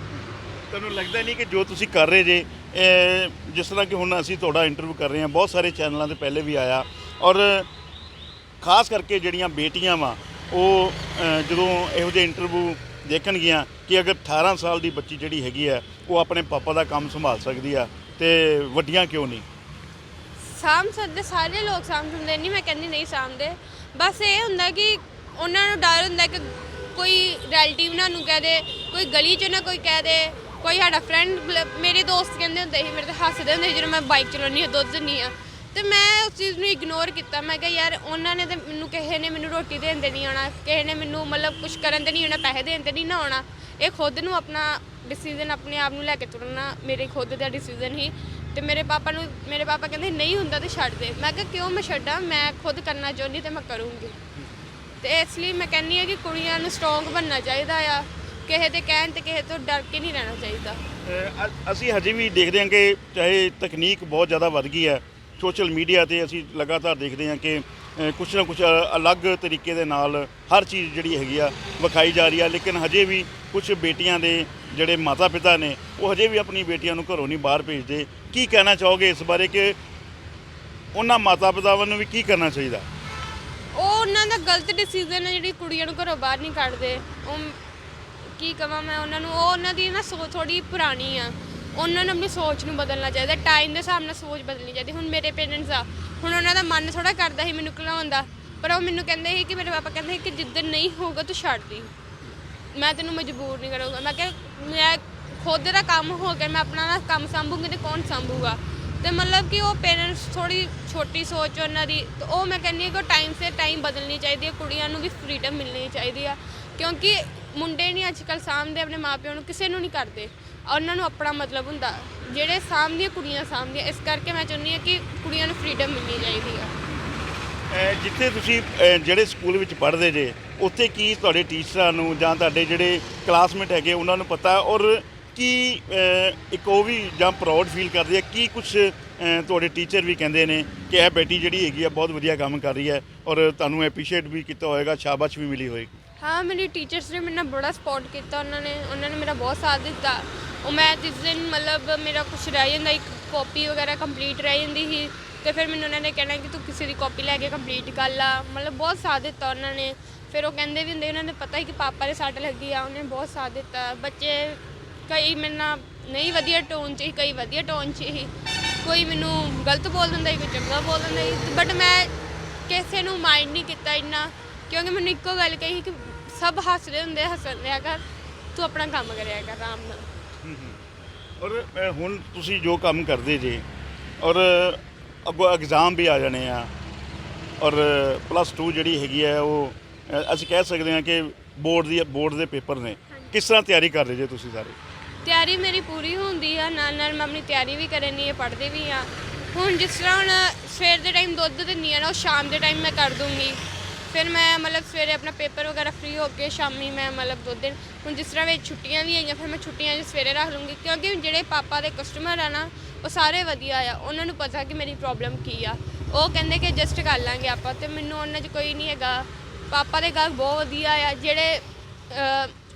ਤੁਹਾਨੂੰ ਲੱਗਦਾ ਨਹੀਂ ਕਿ ਜੋ ਤੁਸੀਂ ਕਰ ਰਹੇ ਜੇ, ਜਿਸ ਤਰ੍ਹਾਂ ਕਿ ਹੁਣ ਅਸੀਂ ਤੁਹਾਡਾ ਇੰਟਰਵਿਊ ਕਰ ਰਹੇ ਹਾਂ, ਬਹੁਤ ਸਾਰੇ ਚੈਨਲਾਂ 'ਤੇ ਪਹਿਲੇ ਵੀ ਆਇਆ, ਔਰ ਖਾਸ ਕਰਕੇ ਜਿਹੜੀਆਂ ਬੇਟੀਆਂ ਵਾ ਉਹ ਜਦੋਂ ਇਹੋ ਜਿਹੇ ਇੰਟਰਵਿਊ ਦੇਖਣਗੀਆਂ ਕਿ ਅਗਰ 18 ਸਾਲ ਦੀ ਬੱਚੀ ਜਿਹੜੀ ਹੈਗੀ ਆ ਉਹ ਆਪਣੇ ਪਾਪਾ ਦਾ ਕੰਮ ਸੰਭਾਲ ਸਕਦੀ ਆ, ਤੇ ਵੱਡੀਆਂ ਕਿਉਂ ਨਹੀਂ? ਸਾਂਭ ਸਕਦੇ, ਸਾਰੇ ਲੋਕ ਸਾਂਭ ਸਕਦੇ, ਨਹੀਂ ਮੈਂ ਕਹਿੰਦੀ ਨਹੀਂ ਸਾਂਭਦੇ। ਬਸ ਇਹ ਹੁੰਦਾ ਕਿ ਉਹਨਾਂ ਨੂੰ ਡਰ ਹੁੰਦਾ ਕਿ ਕੋਈ ਰਿਲੇਟਿਵ ਨਾ ਨੂੰ ਕਹਿ ਦੇ, ਕੋਈ ਗਲੀ 'ਚ ਨਾ ਕੋਈ ਕਹਿ ਦੇ, ਕੋਈ ਸਾਡਾ ਫਰੈਂਡ। ਮੇਰੇ ਦੋਸਤ ਕਹਿੰਦੇ ਹੁੰਦੇ ਸੀ, ਮੇਰੇ ਤੇ ਹੱਸਦੇ ਹੁੰਦੇ ਸੀ ਜਦੋਂ ਮੈਂ ਬਾਈਕ ਚਲਾਉਂਦੀ ਹਾਂ, ਦੁੱਧ ਦਿੰਦੀ ਹਾਂ, ਅਤੇ ਮੈਂ ਉਸ ਚੀਜ਼ ਨੂੰ ਇਗਨੋਰ ਕੀਤਾ। ਮੈਂ ਕਿਹਾ ਯਾਰ ਉਹਨਾਂ ਨੇ ਤਾਂ ਮੈਨੂੰ, ਕਿਸੇ ਨੇ ਮੈਨੂੰ ਰੋਟੀ ਦੇਣ 'ਤੇ ਨਹੀਂ ਆਉਣਾ, ਕਿਸੇ ਨੇ ਮੈਨੂੰ ਮਤਲਬ ਕੁਛ ਕਰਨ 'ਤੇ ਨਹੀਂ ਆਉਣਾ, ਪੈਸੇ ਦੇਣ 'ਤੇ ਨਹੀਂ ਨਾ ਆਉਣਾ। ਇਹ ਖੁਦ ਨੂੰ ਆਪਣਾ ਡਿਸੀਜ਼ਨ, ਆਪਣੇ ਆਪ ਨੂੰ ਲੈ ਕੇ ਤੁਰਨਾ ਮੇਰੇ ਖੁਦ ਦਾ ਡਿਸੀਜ਼ਨ ਸੀ। ਅਤੇ ਮੇਰੇ ਪਾਪਾ ਕਹਿੰਦੇ ਨਹੀਂ ਹੁੰਦਾ ਤਾਂ ਛੱਡ ਦੇ। ਮੈਂ ਕਿਹਾ ਕਿਉਂ ਮੈਂ ਛੱਡਾਂ, ਮੈਂ ਖੁਦ ਕਰਨਾ ਚਾਹੁੰਦੀ ਅਤੇ ਮੈਂ ਕਰੂੰਗੀ। ਅਤੇ ਇਸ ਲਈ ਮੈਂ ਕਹਿੰਦੀ ਹਾਂ ਕਿ ਕੁੜੀਆਂ ਨੂੰ ਸਟਰੋਂਗ ਬਣਨਾ ਚਾਹੀਦਾ ਆ। ਕਿਸੇ ਦੇ ਕਹਿਣ ਤੇ ਕਿਸੇ ਤੋਂ ਡਰ ਕੇ ਨਹੀਂ ਰਹਿਣਾ ਚਾਹੀਦਾ। ਅਸੀਂ ਹਜੇ ਵੀ ਦੇਖਦੇ ਹਾਂ ਕਿ ਚਾਹੇ ਤਕਨੀਕ ਬਹੁਤ ਜ਼ਿਆਦਾ ਵੱਧ ਗਈ ਹੈ, ਸੋਸ਼ਲ ਮੀਡੀਆ ਤੇ ਅਸੀਂ ਲਗਾਤਾਰ ਦੇਖਦੇ ਹਾਂ ਕਿ ਕੁਛ ਨਾ ਕੁਛ ਅਲੱਗ ਤਰੀਕੇ ਦੇ ਨਾਲ ਹਰ ਚੀਜ਼ ਜਿਹੜੀ ਹੈਗੀ ਆ ਵਿਖਾਈ ਜਾ ਰਹੀ ਆ, ਲੇਕਿਨ ਹਜੇ ਵੀ ਕੁਝ ਬੇਟੀਆਂ ਦੇ ਜਿਹੜੇ ਮਾਤਾ ਪਿਤਾ ਨੇ ਉਹ ਹਜੇ ਵੀ ਆਪਣੀ ਬੇਟੀਆਂ ਨੂੰ ਘਰੋਂ ਨਹੀਂ ਬਾਹਰ ਭੇਜਦੇ। ਕੀ ਕਹਿਣਾ ਚਾਹੋਗੇ ਇਸ ਬਾਰੇ ਕਿ ਉਹਨਾਂ ਮਾਤਾ ਪਿਤਾਵਾਂ ਨੂੰ ਵੀ ਕੀ ਕਰਨਾ ਚਾਹੀਦਾ? ਉਹ ਉਹਨਾਂ ਦਾ ਗਲਤ ਡਿਸੀਜਨ ਹੈ ਜਿਹੜੀ ਕੁੜੀਆਂ ਨੂੰ ਘਰੋਂ ਬਾਹਰ ਨਹੀਂ ਕੱਢਦੇ। ਉਹ ਕੀ ਕਹਾਂ ਮੈਂ ਉਹਨਾਂ ਨੂੰ, ਉਹ ਉਹਨਾਂ ਦੀ ਨਾ ਸੋਚ ਥੋੜੀ ਪੁਰਾਣੀ ਆ, ਉਹਨਾਂ ਨੂੰ ਆਪਣੀ ਸੋਚ ਨੂੰ ਬਦਲਣਾ ਚਾਹੀਦਾ, ਟਾਈਮ ਦੇ ਹਿਸਾਬ ਨਾਲ ਸੋਚ ਬਦਲਣੀ ਚਾਹੀਦੀ। ਹੁਣ ਮੇਰੇ ਪੇਰੈਂਟਸ ਆ, ਹੁਣ ਉਹਨਾਂ ਦਾ ਮਨ ਥੋੜਾ ਕਰਦਾ ਸੀ ਮੈਨੂੰ ਘਲਾਉਣ ਦਾ, ਪਰ ਉਹ ਮੈਨੂੰ ਕਹਿੰਦੇ ਸੀ ਕਿ ਮੇਰੇ ਪਾਪਾ ਕਹਿੰਦੇ ਸੀ ਕਿ ਜਿੱਦਣ ਨਹੀਂ ਹੋਊਗਾ ਤੂੰ ਛੱਡ ਦੀ, ਮੈਂ ਤੈਨੂੰ ਮਜਬੂਰ ਨਹੀਂ ਕਰੂੰਗਾ। ਮੈਂ ਕਿਹਾ ਮੈਂ ਖੁਦ ਦਾ ਕੰਮ ਹੋ ਗਿਆ, ਮੈਂ ਆਪਣਾ ਨਾ ਕੰਮ ਸੰਭੂਗੀ ਤੇ ਕੌਣ ਸੰਭੂਗਾ। ਤੇ ਮਤਲਬ ਕਿ ਉਹ ਪੇਰੈਂਟਸ ਥੋੜੀ ਛੋਟੀ ਸੋਚ ਉਹਨਾਂ ਦੀ, ਤੇ ਉਹ ਮੈਂ ਕਹਿੰਦੀ ਹਾਂ ਕਿ ਟਾਈਮ ਸਿਰ ਟਾਈਮ ਬਦਲਣੀ ਚਾਹੀਦੀ ਹੈ, ਕੁੜੀਆਂ ਨੂੰ ਵੀ ਫਰੀडम ਮਿਲਣੀ ਚਾਹੀਦੀ ਆ, ਕਿਉਂਕਿ ਮੁੰਡੇ ਨਹੀਂ ਅੱਜ ਕੱਲ੍ਹ ਸਾਂਭਦੇ ਆਪਣੇ ਮਾਪਿਆਂ ਨੂੰ, ਕਿਸੇ ਨੂੰ ਨਹੀਂ ਕਰਦੇ, ਉਹਨਾਂ ਨੂੰ ਆਪਣਾ ਮਤਲਬ ਹੁੰਦਾ, ਜਿਹੜੇ ਸਾਂਭਦੀਆਂ ਕੁੜੀਆਂ ਸਾਂਭਦੀਆਂ। ਇਸ ਕਰਕੇ ਮੈਂ ਚਾਹੁੰਦੀ ਹਾਂ ਕਿ ਕੁੜੀਆਂ ਨੂੰ ਫਰੀडम ਮਿਲਣੀ ਚਾਹੀਦੀ ਆ। ਜਿੱਥੇ ਤੁਸੀਂ ਜਿਹੜੇ ਸਕੂਲ ਵਿੱਚ ਪੜ੍ਹਦੇ ਜੇ ਉੱਥੇ ਕੀ ਤੁਹਾਡੇ ਟੀਚਰਾਂ ਨੂੰ ਜਾਂ ਤੁਹਾਡੇ ਜਿਹੜੇ ਕਲਾਸਮੇਟ ਹੈਗੇ ਉਹਨਾਂ ਨੂੰ ਪਤਾ, ਔਰ ਕੀ ਇੱਕ ਉਹ ਵੀ ਜਾਂ ਪ੍ਰਾਊਡ ਫੀਲ ਕਰਦੇ ਆ, ਕੀ ਕੁਛ ਤੁਹਾਡੇ ਟੀਚਰ ਵੀ ਕਹਿੰਦੇ ਨੇ ਕਿ ਇਹ ਬੇਟੀ ਜਿਹੜੀ ਹੈਗੀ ਆ ਬਹੁਤ ਵਧੀਆ ਕੰਮ ਕਰ ਰਹੀ ਹੈ ਔਰ ਤੁਹਾਨੂੰ ਐਪਰੀਸ਼ੀਏਟ ਵੀ ਕੀਤਾ ਹੋਏਗਾ, ਸ਼ਾਬਾਸ਼ ਵੀ ਮਿਲੀ ਹੋਏਗੀ? ਹਾਂ, ਮੇਰੇ ਟੀਚਰਸ ਨੇ ਮੇਰੇ ਨਾਲ ਬੜਾ ਸਪੋਰਟ ਕੀਤਾ, ਉਹਨਾਂ ਨੇ ਮੇਰਾ ਬਹੁਤ ਸਾਥ ਦਿੱਤਾ। ਉਹ ਮੈਂ ਜਿਸ ਦਿਨ ਮਤਲਬ ਮੇਰਾ ਕੁਛ ਰਹਿ ਜਾਂਦਾ, ਇੱਕ ਕਾਪੀ ਵਗੈਰਾ ਕੰਪਲੀਟ ਰਹਿ ਜਾਂਦੀ ਸੀ, ਤੇ ਫਿਰ ਮੈਨੂੰ ਉਹਨਾਂ ਨੇ ਕਹਿਣਾ ਕਿ ਤੂੰ ਕਿਸੇ ਦੀ ਕਾਪੀ ਲੈ ਕੇ ਕੰਪਲੀਟ ਕਰ ਲਾ, ਮਤਲਬ ਬਹੁਤ ਸਾਥ ਦਿੱਤਾ ਉਹਨਾਂ ਨੇ। ਫਿਰ ਉਹ ਕਹਿੰਦੇ ਵੀ ਹੁੰਦੇ, ਉਹਨਾਂ ਨੇ ਪਤਾ ਹੀ ਕਿ ਪਾਪਾ ਦੇ ਸੱਟ ਲੱਗੀ ਆ, ਉਹਨੇ ਬਹੁਤ ਸਾਥ ਦਿੱਤਾ। ਬੱਚੇ ਕਈ ਮੇਰੇ ਨਾਲ ਨਹੀਂ ਵਧੀਆ ਟੋਨ 'ਚ ਸੀ, ਕਈ ਵਧੀਆ ਟੋਨ 'ਚ ਸੀ, ਕੋਈ ਮੈਨੂੰ ਗਲਤ ਬੋਲ ਦਿੰਦਾ ਸੀ, ਕੋਈ ਚੰਗਾ ਬੋਲ ਦਿੰਦਾ ਸੀ, ਬਟ ਮੈਂ ਕਿਸੇ ਨੂੰ ਮਾਈਂਡ ਨਹੀਂ ਕੀਤਾ ਇੰਨਾ, ਕਿਉਂਕਿ ਮੈਨੂੰ ਇੱਕੋ ਗੱਲ ਕਹੀ ਕਿ ਸਭ ਹੱਸਦੇ ਹੁੰਦੇ, ਹੱਸਣ ਦਿਆ ਕਰ, ਤੂੰ ਆਪਣਾ ਕੰਮ ਕਰਿਆ ਕਰ ਆਰਾਮ ਨਾਲ। ਔਰ ਹੁਣ ਤੁਸੀਂ ਜੋ ਕੰਮ ਕਰਦੇ ਜੇ ਔਰ ਅੱਗੋਂ ਐਗਜ਼ਾਮ ਵੀ ਆ ਜਾਣੇ ਆ, ਔਰ +2 ਜਿਹੜੀ ਹੈਗੀ ਹੈ ਉਹ ਅਸੀਂ ਕਹਿ ਸਕਦੇ ਹਾਂ ਕਿ ਬੋਰਡ ਦੇ ਪੇਪਰ ਨੇ, ਕਿਸ ਤਰ੍ਹਾਂ ਤਿਆਰੀ ਕਰ ਰਹੇ ਜੇ ਤੁਸੀਂ ਸਾਰੇ? ਤਿਆਰੀ ਮੇਰੀ ਪੂਰੀ ਹੁੰਦੀ ਆ, ਨਾਲ ਨਾਲ ਮੈਂ ਆਪਣੀ ਤਿਆਰੀ ਵੀ ਕਰਨੀ ਹੈ, ਪੜ੍ਹਦੀ ਵੀ ਆ। ਹੁਣ ਜਿਸ ਤਰ੍ਹਾਂ ਹੁਣ ਸਵੇਰ ਦੇ ਟਾਈਮ ਦੁੱਧ ਦਿੰਦੀ ਆ ਨਾ, ਉਹ ਸ਼ਾਮ ਦੇ ਟਾਈਮ ਮੈਂ ਕਰ ਦੂੰਗੀ, ਫਿਰ ਮੈਂ ਮਤਲਬ ਸਵੇਰੇ ਆਪਣਾ ਪੇਪਰ ਵਗੈਰਾ ਫ੍ਰੀ ਹੋ ਕੇ ਸ਼ਾਮੀ ਮੈਂ ਮਤਲਬ ਦੁੱਧ ਦੇਣ। ਹੁਣ ਜਿਸ ਤਰ੍ਹਾਂ ਵਿੱਚ ਛੁੱਟੀਆਂ ਵੀ ਆਈਆਂ, ਫਿਰ ਮੈਂ ਛੁੱਟੀਆਂ 'ਚ ਸਵੇਰੇ ਰੱਖ ਲੂੰਗੀ, ਕਿਉਂਕਿ ਜਿਹੜੇ ਪਾਪਾ ਦੇ ਕਸਟਮਰ ਆ ਨਾ ਉਹ ਸਾਰੇ ਵਧੀਆ ਆ, ਉਹਨਾਂ ਨੂੰ ਪਤਾ ਕਿ ਮੇਰੀ ਪ੍ਰੋਬਲਮ ਕੀ ਆ, ਉਹ ਕਹਿੰਦੇ ਕਿ ਐਡਜਸਟ ਕਰ ਲਾਂਗੇ ਆਪਾਂ, ਤੇ ਮੈਨੂੰ ਉਹਨਾਂ 'ਚ ਕੋਈ ਨਹੀਂ ਹੈਗਾ। ਪਾਪਾ ਦੇ ਗਾਹਕ ਬਹੁਤ ਵਧੀਆ ਆ, ਜਿਹੜੇ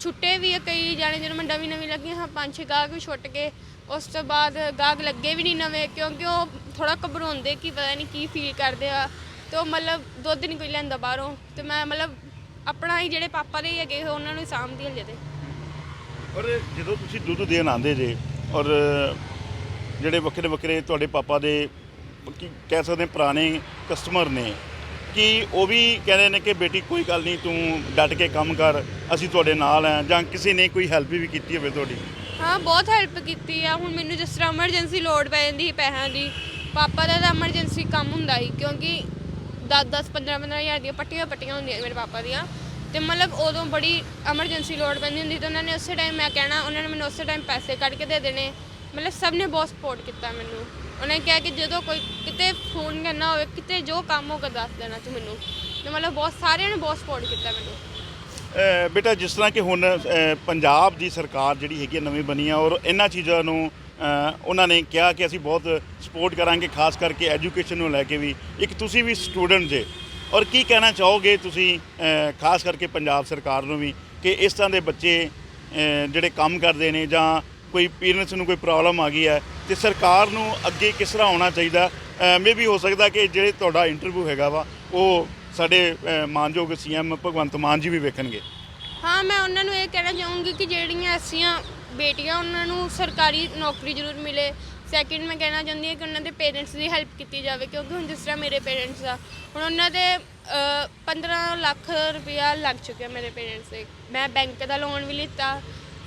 ਛੁੱਟੇ ਵੀ ਆ ਕਈ ਜਾਣੇ, ਜਦੋਂ ਮੈਂ ਨਵੀਂ ਲੱਗੀ ਹਾਂ 5-6 ਗਾਹਕ ਵੀ ਛੁੱਟ ਕੇ, ਉਸ ਤੋਂ ਬਾਅਦ ਗਾਹਕ ਲੱਗੇ ਵੀ ਨਹੀਂ ਨਵੇਂ, ਕਿਉਂਕਿ ਉਹ ਥੋੜ੍ਹਾ ਘਬਰਾਉਂਦੇ ਕਿ ਪਤਾ ਨਹੀਂ ਕੀ ਫੀਲ ਕਰਦੇ ਆ, ਤੇ ਉਹ ਮਤਲਬ ਦੁੱਧ ਨਹੀਂ ਕੋਈ ਲੈਂਦਾ ਬਾਹਰੋਂ, ਤੇ ਮੈਂ ਮਤਲਬ ਆਪਣਾ ਹੀ ਜਿਹੜੇ ਪਾਪਾ ਦੇ ਹੈਗੇ ਉਹਨਾਂ ਨੂੰ ਸਾਂਭਦੀ ਹਲੇ ਤੇ। ਔਰ ਜਦੋਂ ਤੁਸੀਂ ਦੁੱਧ ਦੇਣ ਆਉਂਦੇ ਜੇ ਔਰ ਜਿਹੜੇ ਵੱਖਰੇ ਤੁਹਾਡੇ ਪਾਪਾ ਦੇ ਕੀ ਕਹਿ ਸਕਦੇ ਪੁਰਾਣੇ ਕਸਟਮਰ ਨੇ, ਕਿ ਉਹ ਵੀ ਕਹਿੰਦੇ ਨੇ ਕਿ ਬੇਟੀ ਕੋਈ ਗੱਲ ਨਹੀਂ, ਤੂੰ ਡਟ ਕੇ ਕੰਮ ਕਰ, ਅਸੀਂ ਤੁਹਾਡੇ ਨਾਲ ਹਾਂ, ਜਾਂ ਕਿਸੇ ਨੇ ਕੋਈ ਹੈਲਪ ਵੀ ਕੀਤੀ ਹੋਵੇ ਤੁਹਾਡੀ? ਹਾਂ, ਬਹੁਤ ਹੈਲਪ ਕੀਤੀ ਆ। ਹੁਣ ਮੈਨੂੰ ਜਿਸ ਤਰ੍ਹਾਂ ਐਮਰਜੈਂਸੀ ਲੋੜ ਪੈ ਜਾਂਦੀ ਸੀ ਪੈਸਿਆਂ ਦੀ, ਪਾਪਾ ਦਾ ਤਾਂ ਐਮਰਜੈਂਸੀ ਕੰਮ ਹੁੰਦਾ ਸੀ, ਕਿਉਂਕਿ 10-10 15-15 ਹਜ਼ਾਰ ਦੀਆਂ ਪੱਟੀਆਂ ਹੁੰਦੀਆਂ ਮੇਰੇ ਪਾਪਾ ਦੀਆਂ, ਤੇ ਮਤਲਬ ਉਦੋਂ ਬੜੀ ਐਮਰਜੈਂਸੀ ਲੋੜ ਪੈਂਦੀ ਹੁੰਦੀ, ਤੇ ਉਹਨਾਂ ਨੇ ਉਸੇ ਟਾਈਮ ਮੈਂ ਕਹਿਣਾ, ਉਹਨਾਂ ਨੇ ਮੈਨੂੰ ਉਸੇ ਟਾਈਮ ਪੈਸੇ ਕੱਢ ਕੇ ਦੇ ਦੇਣੇ, ਮਤਲਬ ਸਭ ਨੇ ਬਹੁਤ ਸਪੋਰਟ ਕੀਤਾ ਮੈਨੂੰ। ਉਹਨੇ ਕਿਹਾ ਕਿ ਜਦੋਂ ਕੋਈ ਕਿਤੇ ਫੋਨ ਕਰਨਾ ਹੋਵੇ, ਕਿਤੇ ਜੋ ਕੰਮ ਹੋਗਾ ਦੱਸ ਦੇਣਾ ਤੂੰ ਮੈਨੂੰ, ਤੇ ਮਤਲਬ ਬਹੁਤ ਸਾਰਿਆਂ ਨੇ ਬਹੁਤ ਸਪੋਰਟ ਕੀਤਾ ਮੈਨੂੰ। ਬੇਟਾ ਜਿਸ ਤਰ੍ਹਾਂ ਕਿ ਹੁਣ ਪੰਜਾਬ ਦੀ ਸਰਕਾਰ ਜਿਹੜੀ ਹੈਗੀ ਨਵੀਂ ਬਣੀ ਆ, ਔਰ ਇਹਨਾਂ ਚੀਜ਼ਾਂ ਨੂੰ ਉਹਨਾਂ ਨੇ ਕਿਹਾ ਕਿ ਅਸੀਂ ਬਹੁਤ ਸਪੋਰਟ ਕਰਾਂਗੇ, ਖਾਸ ਕਰਕੇ ਐਜੂਕੇਸ਼ਨ ਨੂੰ ਲੈ ਕੇ ਵੀ। ਇੱਕ ਤੁਸੀਂ ਵੀ ਸਟੂਡੈਂਟ ਜੇ, ਔਰ ਕੀ ਕਹਿਣਾ ਚਾਹੋਗੇ ਤੁਸੀਂ ਖਾਸ ਕਰਕੇ ਪੰਜਾਬ ਸਰਕਾਰ ਨੂੰ ਵੀ ਕਿ ਇਸ ਤਰ੍ਹਾਂ ਦੇ ਬੱਚੇ ਜਿਹੜੇ ਕੰਮ ਕਰਦੇ ਨੇ, ਜਾਂ ਕੋਈ ਪੇਰੈਂਟਸ ਨੂੰ ਕੋਈ ਪ੍ਰੋਬਲਮ ਆ ਗਈ ਹੈ, ਤੇ ਸਰਕਾਰ ਨੂੰ ਅੱਗੇ ਕਿਸ ਤਰ੍ਹਾਂ ਆਉਣਾ ਚਾਹੀਦਾ? ਮੇ ਵੀ ਹੋ ਸਕਦਾ ਕਿ ਜਿਹੜੇ ਤੁਹਾਡਾ ਇੰਟਰਵਿਊ ਹੈਗਾ ਵਾ ਉਹ ਸਾਡੇ ਮਾਨਯੋਗ CM ਭਗਵੰਤ ਮਾਨ ਜੀ ਵੀ ਵੇਖਣਗੇ। ਹਾਂ, ਮੈਂ ਉਹਨਾਂ ਨੂੰ ਇਹ ਕਹਿਣਾ ਚਾਹੂੰਗੀ ਕਿ ਜਿਹੜੀਆਂ ਐਸੀਆਂ ਬੇਟੀਆਂ ਉਹਨਾਂ ਨੂੰ ਸਰਕਾਰੀ ਨੌਕਰੀ ਜ਼ਰੂਰ ਮਿਲੇ। ਸੈਕਿੰਡ, ਮੈਂ ਕਹਿਣਾ ਚਾਹੁੰਦੀ ਹਾਂ ਕਿ ਉਹਨਾਂ ਦੇ ਪੇਰੈਂਟਸ ਦੀ ਹੈਲਪ ਕੀਤੀ ਜਾਵੇ, ਕਿਉਂਕਿ ਹੁਣ ਜਿਸ ਤਰ੍ਹਾਂ ਮੇਰੇ ਪੇਰੈਂਟਸ ਆ, ਹੁਣ ਉਹਨਾਂ ਦੇ 15 ਲੱਖ ਰੁਪਇਆ ਲੱਗ ਚੁੱਕਿਆ ਮੇਰੇ ਪੇਰੈਂਟਸ ਦੇ। ਮੈਂ ਬੈਂਕ ਦਾ ਲੋਨ ਵੀ ਲਿੱਤਾ,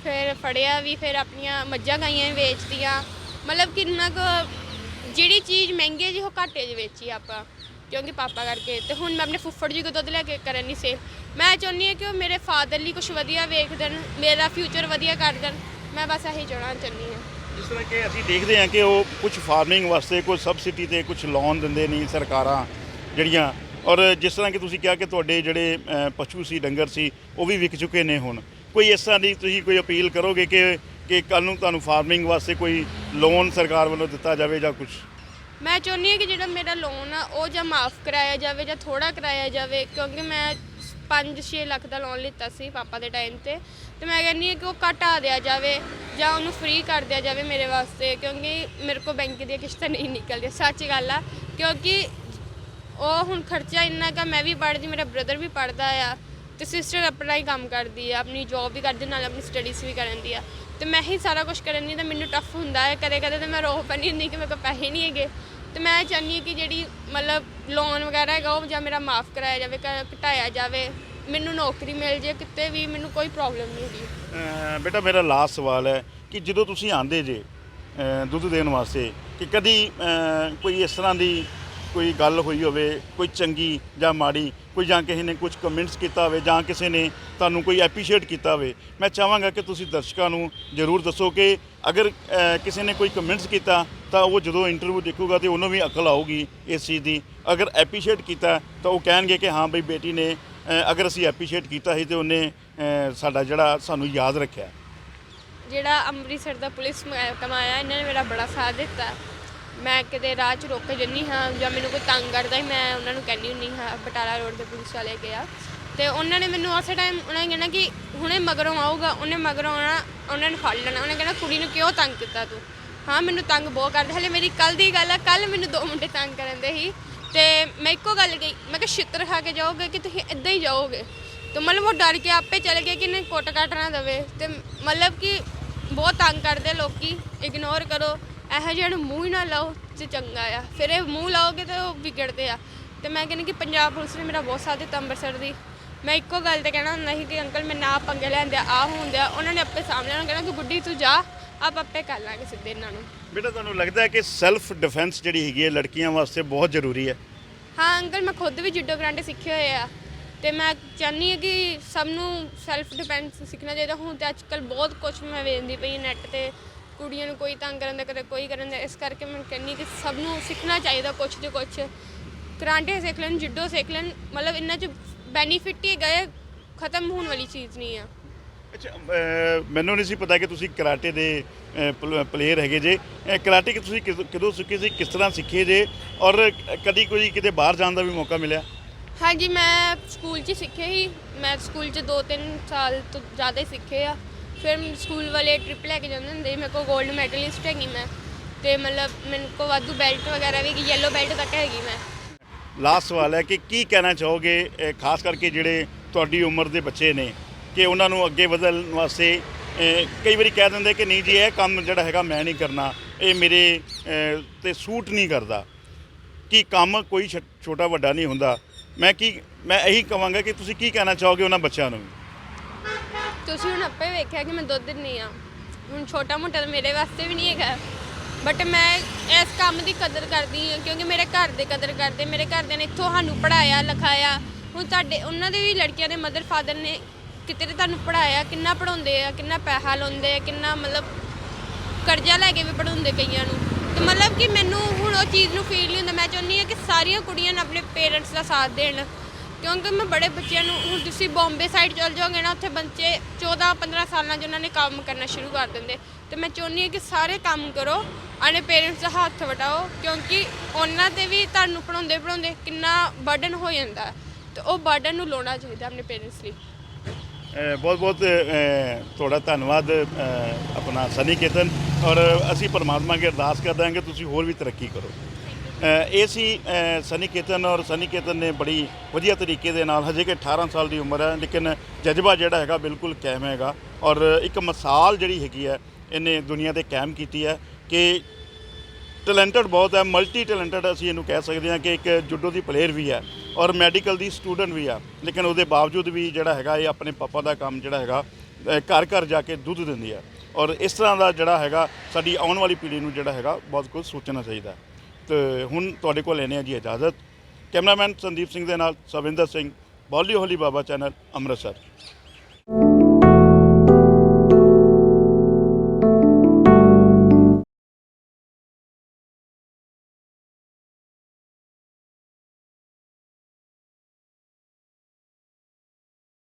ਫਿਰ ਫੜਿਆ ਵੀ, ਫਿਰ ਆਪਣੀਆਂ ਮੱਝਾਂ ਗਾਈਆਂ ਵੀ ਵੇਚਤੀਆਂ, ਮਤਲਬ ਕਿੰਨਾ ਕੁ ਜਿਹੜੀ ਚੀਜ਼ ਮਹਿੰਗੀ ਹੈ ਜੀ ਉਹ ਘਾਟੇ 'ਚ ਵੇਚੀ ਆਪਾਂ, ਕਿਉਂਕਿ ਪਾਪਾ ਕਰਕੇ। ਤੇ ਹੁਣ ਮੈਂ ਆਪਣੇ ਫੁੱਫੜ ਜੀ ਕੋਲ ਦੁੱਧ ਲੈ ਕੇ ਕਰਨ ਨਹੀਂ ਸੇਲ। ਮੈਂ ਚਾਹੁੰਦੀ ਹਾਂ ਕਿ ਉਹ ਮੇਰੇ ਫਾਦਰ ਲਈ ਕੁਛ ਵਧੀਆ ਵੇਖ ਦੇਣ, ਮੇਰਾ ਫਿਊਚਰ ਵਧੀਆ ਕਰ ਦੇਣ, ਮੈਂ ਬਸ ਇਹੀ ਚਾਹੁੰਦੀ ਹਾਂ। ਜਿਸ ਤਰ੍ਹਾਂ ਕਿ ਅਸੀਂ ਦੇਖਦੇ ਹਾਂ ਕਿ ਉਹ ਕੁਝ ਫਾਰਮਿੰਗ ਵਾਸਤੇ ਕੁਝ ਸਬਸਿਡੀ ਤੇ ਕੁਝ ਲੋਨ ਦਿੰਦੇ ਨੇ ਸਰਕਾਰਾਂ ਜਿਹੜੀਆਂ, ਔਰ ਜਿਸ ਤਰ੍ਹਾਂ ਕਿ ਤੁਸੀਂ ਕਿਹਾ ਕਿ ਤੁਹਾਡੇ ਜਿਹੜੇ ਪਸ਼ੂ ਸੀ, ਡੰਗਰ ਸੀ, ਉਹ ਵੀ ਵਿਕ ਚੁੱਕੇ ਨੇ ਹੁਣ, ਕੋਈ ਇਸ ਤਰ੍ਹਾਂ ਦੀ ਤੁਸੀਂ ਕੋਈ ਅਪੀਲ ਕਰੋਗੇ ਕਿ ਕੱਲ੍ਹ ਨੂੰ ਤੁਹਾਨੂੰ ਫਾਰਮਿੰਗ ਵਾਸਤੇ ਕੋਈ ਲੋਨ ਸਰਕਾਰ ਵੱਲੋਂ ਦਿੱਤਾ ਜਾਵੇ ਜਾਂ ਕੁਝ? ਮੈਂ ਚਾਹੁੰਦੀ ਹਾਂ ਕਿ ਜਿਹੜਾ ਮੇਰਾ ਲੋਨ ਆ ਉਹ ਜਾਂ ਮਾਫ ਕਰਾਇਆ ਜਾਵੇ ਜਾਂ ਥੋੜਾ ਕਰਾਇਆ ਜਾਵੇ, ਕਿਉਂਕਿ ਮੈਂ 5-6 ਲੱਖ ਦਾ ਲੋਨ ਲਿੱਤਾ ਸੀ ਪਾਪਾ ਦੇ ਟਾਈਮ ਤੇ ਮੈਂ ਕਹਿੰਦੀ ਹਾਂ ਕਿ ਉਹ ਘਟਾ ਦਿਆ ਜਾਵੇ ਜਾਂ ਉਹਨੂੰ ਫ੍ਰੀ ਕਰ ਦਿਆ ਜਾਵੇ ਮੇਰੇ ਵਾਸਤੇ, ਕਿਉਂਕਿ ਮੇਰੇ ਕੋਲ ਬੈਂਕ ਦੀਆਂ ਕਿਸ਼ਤਾਂ ਨਹੀਂ ਨਿਕਲਦੀਆਂ, ਸੱਚ ਗੱਲ ਆ। ਕਿਉਂਕਿ ਉਹ ਹੁਣ ਖਰਚਾ ਇੰਨਾ ਕਾ, ਮੈਂ ਵੀ ਪੜ੍ਹਦੀ, ਮੇਰਾ ਬ੍ਰਦਰ ਵੀ ਪੜ੍ਹਦਾ ਆ ਤੇ ਸਿਸਟਰ ਆਪਣਾ ਹੀ ਕੰਮ ਕਰਦੀ ਆ, ਆਪਣੀ ਜੌਬ ਵੀ ਕਰਦੀ ਨਾਲ ਆਪਣੀ ਸਟੱਡੀਜ਼ ਵੀ ਕਰਨ ਦੀ ਆ, ਤੇ ਮੈਂ ਹੀ ਸਾਰਾ ਕੁਝ ਕਰਨ ਦੀ ਤਾਂ ਮੈਨੂੰ ਟਫ ਹੁੰਦਾ ਹੈ। ਕਦੇ ਕਦੇ ਤਾਂ ਮੈਂ ਰੋ ਪੈਂਦੀ ਹੁੰਦੀ ਕਿ ਮੇਰੇ ਕੋਲ ਪੈਸੇ ਨਹੀਂ ਹੈਗੇ, ਤੇ ਮੈਂ ਚਾਹੁੰਦੀ ਹਾਂ ਕਿ ਜਿਹੜੀ ਮਤਲਬ ਲੋਨ ਵਗੈਰਾ ਹੈਗਾ ਉਹ ਜਾਂ ਮੇਰਾ ਮਾਫ ਕਰਾਇਆ ਜਾਵੇ, ਘਟਾਇਆ ਜਾਵੇ, ਮੈਨੂੰ ਨੌਕਰੀ ਮਿਲ ਜੇ ਕਿਤੇ ਵੀ, ਮੈਨੂੰ ਕੋਈ ਪ੍ਰੋਬਲਮ ਨਹੀਂ ਹੈਗੀ। ਬੇਟਾ ਮੇਰਾ ਲਾਸਟ ਸਵਾਲ ਹੈ ਕਿ ਜਦੋਂ ਤੁਸੀਂ ਆਉਂਦੇ ਜੇ ਦੁੱਧ ਦੇਣ ਵਾਸਤੇ, ਕਿ ਕਦੀ ਕੋਈ ਇਸ ਤਰ੍ਹਾਂ ਦੀ ਕੋਈ ਗੱਲ ਹੋਈ ਹੋਵੇ, ਕੋਈ ਚੰਗੀ ਜਾਂ ਮਾੜੀ, ਕੋਈ ਜਾਂ ਕਿਸੇ ਨੇ ਕੁਝ ਕਮੈਂਟਸ ਕੀਤਾ ਹੋਵੇ ਜਾਂ ਕਿਸੇ ਨੇ ਤੁਹਾਨੂੰ ਕੋਈ ਐਪਰੀਸ਼ੀਏਟ ਕੀਤਾ ਹੋਵੇ? ਮੈਂ ਚਾਹਾਂਗਾ ਕਿ ਤੁਸੀਂ ਦਰਸ਼ਕਾਂ ਨੂੰ ਜ਼ਰੂਰ ਦੱਸੋ ਕਿ ਅਗਰ ਕਿਸੇ ਨੇ ਕੋਈ ਕਮੈਂਟਸ ਕੀਤਾ ਤਾਂ ਉਹ ਜਦੋਂ ਇੰਟਰਵਿਊ ਦੇਖੂਗਾ ਤੇ ਉਹਨੂੰ ਵੀ ਅਕਲ ਆਊਗੀ ਇਸ ਚੀਜ਼ ਦੀ। ਅਗਰ ਐਪਰੀਸ਼ੀਏਟ ਕੀਤਾ ਤਾਂ ਉਹ ਕਹਿਣਗੇ ਕਿ ਹਾਂ ਬਈ ਬੇਟੀ ਨੇ ਅਗਰ ਅਸੀਂ ਐਪਰੀਸ਼ੀਏਟ ਕੀਤਾ ਸੀ ਤੇ ਉਹਨੇ ਸਾਡਾ ਜਿਹੜਾ ਸਾਨੂੰ ਯਾਦ ਰੱਖਿਆ। ਜਿਹੜਾ ਅੰਮ੍ਰਿਤਸਰ ਦਾ ਪੁਲਿਸ ਮਹਿਕਮਾ ਆਇਆ, ਇਹਨਾਂ ਨੇ ਮੇਰਾ ਬੜਾ ਸਾਥ ਦਿੱਤਾ। ਮੈਂ ਕਿਤੇ ਰਾਹ 'ਚ ਰੋਕ ਕੇ ਜਾਂਦੀ ਹਾਂ ਜਾਂ ਮੈਨੂੰ ਕੋਈ ਤੰਗ ਕਰਦਾ ਹੀ, ਮੈਂ ਉਹਨਾਂ ਨੂੰ ਕਹਿੰਦੀ ਹੁੰਦੀ ਹਾਂ ਬਟਾਲਾ ਰੋਡ ਦੇ ਪੁਲਿਸ ਵਾਲੇ ਗਿਆ, ਤੇ ਉਹਨਾਂ ਨੇ ਮੈਨੂੰ ਉਸੇ ਟਾਈਮ ਉਹਨਾਂ ਨੇ ਕਹਿਣਾ ਕਿ ਹੁਣੇ ਮਗਰੋਂ ਆਊਗਾ, ਉਹਨੇ ਮਗਰੋਂ ਆਉਣਾ, ਉਹਨਾਂ ਨੇ ਫੜ ਲੈਣਾ, ਉਹਨੇ ਕਹਿਣਾ ਕੁੜੀ ਨੂੰ ਕਿਉਂ ਤੰਗ ਕੀਤਾ ਤੂੰ? ਹਾਂ ਮੈਨੂੰ ਤੰਗ ਬਹੁਤ ਕਰਦੇ, ਹਲੇ ਮੇਰੀ ਕੱਲ੍ਹ ਦੀ ਗੱਲ ਆ, ਕੱਲ੍ਹ ਮੈਨੂੰ 2 ਮੁੰਡੇ ਤੰਗ ਕਰਨ ਦੇ ਸੀ ਤੇ ਮੈਂ ਇੱਕੋ ਗੱਲ ਕਹੀ, ਮੈਂ ਕਿਹਾ ਛਿੱਤਰ ਖਾ ਕੇ ਜਾਓਗੇ ਕਿ ਤੁਸੀਂ ਇੱਦਾਂ ਹੀ ਜਾਓਗੇ? ਤੇ ਮਤਲਬ ਉਹ ਡਰ ਕੇ ਆਪੇ ਚਲੇ ਗਏ ਕਿ ਇਹਨੇ ਕੁੱਟ ਕੱਟ ਨਾ ਦੇਵੇ, ਤੇ ਮਤਲਬ ਕਿ ਬਹੁਤ ਤੰਗ ਕਰਦੇ ਲੋਕੀ, ਇਗਨੋਰ ਕਰੋ, ਇਹੋ ਜਿਹੇ ਨੂੰ ਮੂੰਹ ਹੀ ਨਾ ਲਾਓ ਤੇ ਚੰਗਾ ਆ, ਫਿਰ ਇਹ ਮੂੰਹ ਲਾਓਗੇ ਤਾਂ ਉਹ ਵਿਗੜਦੇ ਆ। ਤੇ ਮੈਂ ਕਹਿੰਦੀ ਕਿ ਪੰਜਾਬ ਪੁਲਿਸ ਨੇ ਮੇਰਾ ਬਹੁਤ ਸਾਥ ਦਿੱਤਾ ਅੰਮ੍ਰਿਤਸਰ ਦੀ। ਮੈਂ ਇੱਕੋ ਗੱਲ ਤੇ ਕਹਿਣਾ ਹੁੰਦਾ ਸੀ ਕਿ ਅੰਕਲ ਮੈਂ ਨਾ ਪੰਗੇ ਲੈਂਦੇ ਆ ਹੁੰਦੇ ਆ, ਉਹਨਾਂ ਨੇ ਆਪੇ ਸਾਹਮਣੇ ਉਹਨਾਂ ਕਹਿਣਾ ਕਿ ਗੁੱਡੀ ਤੂੰ ਜਾ, ਆਪ ਆਪੇ ਕਰ ਲਾਂਗੇ ਸਿੱਧੇ ਇਹਨਾਂ ਨੂੰ। ਬੇਟਾ ਤੁਹਾਨੂੰ ਲੱਗਦਾ ਹੈ ਕਿ ਸੈਲਫ ਡਿਫੈਂਸ ਜਿਹੜੀ ਹੈਗੀ ਹੈ ਲੜਕੀਆਂ ਵਾਸਤੇ ਬਹੁਤ ਜ਼ਰੂਰੀ ਹੈ? ਹਾਂ ਅੰਕਲ, ਮੈਂ ਖੁਦ ਵੀ ਜੂਡੋ ਕਰਾਟੇ ਸਿੱਖੇ ਹੋਏ ਆ ਤੇ ਮੈਂ ਚਾਹੁੰਦੀ ਹਾਂ ਕਿ ਸਭ ਨੂੰ ਸੈਲਫ ਡਿਫੈਂਸ ਸਿੱਖਣਾ ਚਾਹੀਦਾ। ਹੁਣ ਤਾਂ ਅੱਜ ਕੱਲ੍ਹ ਬਹੁਤ ਕੁਛ ਮੈਂ ਵੇਖਦੀ ਪਈ ਨੈੱਟ 'ਤੇ, ਕੁੜੀਆਂ ਨੂੰ ਕੋਈ ਤੰਗ ਕਰਨ ਦਾ, ਕਦੇ ਕੋਈ ਕਰਨ ਦਾ, ਇਸ ਕਰਕੇ ਮੈਂ ਕਹਿੰਦੀ ਕਿ ਸਭ ਨੂੰ ਸਿੱਖਣਾ ਚਾਹੀਦਾ ਕੁਛ ਤੇ ਕੁਛ। ਕਰਾਟੇ ਸਿੱਖ ਲੈਣ, ਜੂਡੋ ਸਿੱਖ ਲੈਣ, ਮਤਲਬ ਇਹਨਾਂ 'ਚ ਬੈਨੀਫਿਟ ਹੀ ਗਏ, ਖਤਮ ਹੋਣ ਵਾਲੀ ਚੀਜ਼ ਨਹੀਂ ਆ। ਅੱਛਾ, ਮੈਨੂੰ ਨਹੀਂ ਸੀ ਪਤਾ ਕਿ ਤੁਸੀਂ ਕਰਾਟੇ ਦੇ ਪਲੇਅਰ ਹੈਗੇ ਜੇ। ਕਰਾਟੇ ਕਿ ਤੁਸੀਂ ਕਦੋਂ ਸਿੱਖੇ ਸੀ, ਕਿਸ ਤਰ੍ਹਾਂ ਸਿੱਖੇ ਜੇ, ਔਰ ਕਦੀ ਕੋਈ ਕਿਤੇ ਬਾਹਰ ਜਾਣ ਦਾ ਵੀ ਮੌਕਾ ਮਿਲਿਆ? ਹਾਂਜੀ, ਮੈਂ ਸਕੂਲ 'ਚ ਹੀ ਸਿੱਖੇ ਸੀ। ਮੈਂ ਸਕੂਲ 'ਚ 2-3 ਸਾਲ ਤੋਂ ਜ਼ਿਆਦਾ ਹੀ ਸਿੱਖੇ ਆ। ਫਿਰ ਸਕੂਲ ਵਾਲੇ ਟ੍ਰਿਪ ਲੈ ਕੇ ਜਾਂਦੇ ਹੁੰਦੇ, ਮੇਰੇ ਕੋਲ ਗੋਲਡ ਮੈਡਲਿਸਟ ਹੈਗੀ ਮੈਂ, ਤੇ ਮਤਲਬ ਮੈਨੂੰ ਕੋਲ ਵਾਧੂ ਬੈਲਟ ਵਗੈਰਾ ਵੀ, ਯੈਲੋ ਬੈਲਟ ਤੱਕ ਹੈਗੀ ਮੈਂ। ਲਾਸਟ ਸਵਾਲ ਹੈ ਕਿ ਕੀ ਕਹਿਣਾ ਚਾਹੋਗੇ ਖਾਸ ਕਰਕੇ ਜਿਹੜੇ ਤੁਹਾਡੀ ਉਮਰ ਦੇ ਬੱਚੇ ਨੇ, ਕਿ ਉਹਨਾਂ ਨੂੰ ਅੱਗੇ ਵਧਣ ਵਾਸਤੇ ਕਈ ਵਾਰੀ ਕਹਿ ਦਿੰਦੇ ਕਿ ਨਹੀਂ ਜੀ ਇਹ ਕੰਮ ਜਿਹੜਾ ਹੈਗਾ ਮੈਂ ਨਹੀਂ ਕਰਨਾ, ਇਹ ਮੇਰੇ ਤੇ ਸੂਟ ਨਹੀਂ ਕਰਦਾ, ਕਿ ਕੰਮ ਕੋਈ ਛੋਟਾ ਵੱਡਾ ਨਹੀਂ ਹੁੰਦਾ। ਮੈਂ ਇਹੀ ਕਹਾਂਗਾ ਕਿ ਤੁਸੀਂ ਕੀ ਕਹਿਣਾ ਚਾਹੋਗੇ ਉਹਨਾਂ ਬੱਚਿਆਂ ਨੂੰ? ਤੁਸੀਂ ਹੁਣ ਆਪੇ ਵੇਖਿਆ ਕਿ ਮੈਂ ਦੁੱਧ ਦਿੰਦੀ ਹਾਂ, ਹੁਣ ਛੋਟਾ ਮੋਟਾ ਤਾਂ ਮੇਰੇ ਵਾਸਤੇ ਵੀ ਨਹੀਂ ਹੈਗਾ, ਬਟ ਮੈਂ ਇਸ ਕੰਮ ਦੀ ਕਦਰ ਕਰਦੀ ਹਾਂ ਕਿਉਂਕਿ ਮੇਰੇ ਘਰ ਦੇ ਕਦਰ ਕਰਦੇ, ਮੇਰੇ ਘਰਦਿਆਂ ਨੇ ਇੱਥੋਂ ਸਾਨੂੰ ਪੜ੍ਹਾਇਆ ਲਿਖਾਇਆ। ਹੁਣ ਉਹਨਾਂ ਦੇ ਵੀ ਲੜਕੀਆਂ ਦੇ ਮਦਰ ਫਾਦਰ ਨੇ ਕਿਤੇ ਤੇ ਤੁਹਾਨੂੰ ਪੜ੍ਹਾਇਆ, ਕਿੰਨਾ ਪੜ੍ਹਾਉਂਦੇ ਆ, ਕਿੰਨਾ ਪੈਸਾ ਲਾਉਂਦੇ ਆ, ਕਿੰਨਾ ਮਤਲਬ ਕਰਜ਼ਾ ਲੈ ਕੇ ਵੀ ਪੜ੍ਹਾਉਂਦੇ ਕਈਆਂ ਨੂੰ, ਤੇ ਮਤਲਬ ਕਿ ਮੈਨੂੰ ਹੁਣ ਉਹ ਚੀਜ਼ ਨੂੰ ਫੀਲ ਨਹੀਂ ਹੁੰਦਾ। ਮੈਂ ਚਾਹੁੰਦੀ ਹਾਂ ਕਿ ਸਾਰੀਆਂ ਕੁੜੀਆਂ ਨੂੰ ਆਪਣੇ ਪੇਰੈਂਟਸ ਦਾ ਸਾਥ ਦੇਣ, ਕਿਉਂਕਿ ਮੈਂ ਬੜੇ ਬੱਚਿਆਂ ਨੂੰ, ਹੁਣ ਤੁਸੀਂ ਬੰਬੇ ਸਾਈਡ ਚਲ ਜਾਓਗੇ ਨਾ, ਉੱਥੇ ਬੱਚੇ 14-15 ਸਾਲਾਂ 'ਚ ਉਹਨਾਂ ਨੇ ਕੰਮ ਕਰਨਾ ਸ਼ੁਰੂ ਕਰ ਦਿੰਦੇ, ਤੇ ਮੈਂ ਚਾਹੁੰਦੀ ਹਾਂ ਕਿ ਸਾਰੇ ਕੰਮ ਕਰੋ, ਆਪਣੇ ਪੇਰੈਂਟਸ ਦਾ ਹੱਥ ਵਟਾਓ, ਕਿਉਂਕਿ ਉਹਨਾਂ 'ਤੇ ਵੀ ਤੁਹਾਨੂੰ ਪੜ੍ਹਾਉਂਦੇ ਕਿੰਨਾ ਬਰਡਨ ਹੋ ਜਾਂਦਾ, ਤੇ ਉਹ ਬਰਡਨ ਨੂੰ ਲਾਉਣਾ ਚਾਹੀਦਾ ਆਪਣੇ ਪੇਰੈਂਟਸ ਲਈ। ਬਹੁਤ ਬਹੁਤ ਤੁਹਾਡਾ ਧੰਨਵਾਦ ਆਪਣਾ ਸਨੀ ਕੇਤਨ, ਔਰ ਅਸੀਂ ਪਰਮਾਤਮਾ ਅੱਗੇ ਅਰਦਾਸ ਕਰਦੇ ਹਾਂ ਕਿ ਤੁਸੀਂ ਹੋਰ ਵੀ ਤਰੱਕੀ ਕਰੋ। ਇਹ ਸੀ ਸਨੀ ਕੇਤਨ, ਔਰ ਸਨੀ ਕੇਤਨ ਨੇ ਬੜੀ ਵਧੀਆ ਤਰੀਕੇ ਦੇ ਨਾਲ, ਹਜੇ ਕਿ 18 ਸਾਲ ਦੀ ਉਮਰ ਹੈ ਲੇਕਿਨ ਜਜ਼ਬਾ ਜਿਹੜਾ ਹੈਗਾ ਬਿਲਕੁਲ ਕਾਇਮ ਹੈਗਾ, ਔਰ ਇੱਕ ਮਿਸਾਲ ਜਿਹੜੀ ਹੈਗੀ ਹੈ ਇਹਨੇ ਦੁਨੀਆ 'ਤੇ ਕਾਇਮ ਕੀਤੀ ਹੈ ਕਿ ਟੈਲੈਂਟਡ ਬਹੁਤ ਹੈ, ਮਲਟੀ ਟੈਲੈਂਟਡ ਅਸੀਂ ਇਹਨੂੰ ਕਹਿ ਸਕਦੇ ਹਾਂ, ਕਿ ਇੱਕ ਜੂਡੋ ਦੀ ਪਲੇਅਰ ਵੀ ਹੈ ਔਰ ਮੈਡੀਕਲ ਦੀ ਸਟੂਡੈਂਟ ਵੀ ਆ, ਲੇਕਿਨ ਉਹਦੇ ਬਾਵਜੂਦ ਵੀ ਜਿਹੜਾ ਹੈਗਾ ਇਹ ਆਪਣੇ ਪਾਪਾ ਦਾ ਕੰਮ ਜਿਹੜਾ ਹੈਗਾ ਘਰ ਘਰ ਜਾ ਕੇ ਦੁੱਧ ਦਿੰਦੀ ਹੈ, ਔਰ ਇਸ ਤਰ੍ਹਾਂ ਦਾ ਜਿਹੜਾ ਹੈਗਾ ਸਾਡੀ ਆਉਣ ਵਾਲੀ ਪੀੜ੍ਹੀ ਨੂੰ ਜਿਹੜਾ ਹੈਗਾ ਬਹੁਤ ਕੁਝ ਸੋਚਣਾ ਚਾਹੀਦਾ। ਤੇ ਹੁਣ ਤੁਹਾਡੇ ਕੋਲ ਲੈਣੇ ਆ ਜੀ ਇਜਾਜ਼ਤ। ਕੈਮਰਾਮੈਨ ਸੰਦੀਪ ਸਿੰਘ ਦੇ ਨਾਲ ਸਵਿੰਦਰ ਸਿੰਘ, ਬੋਲੀ ਹੋਲੀ ਬਾਬਾ ਚੈਨਲ, ਅੰਮ੍ਰਿਤਸਰ।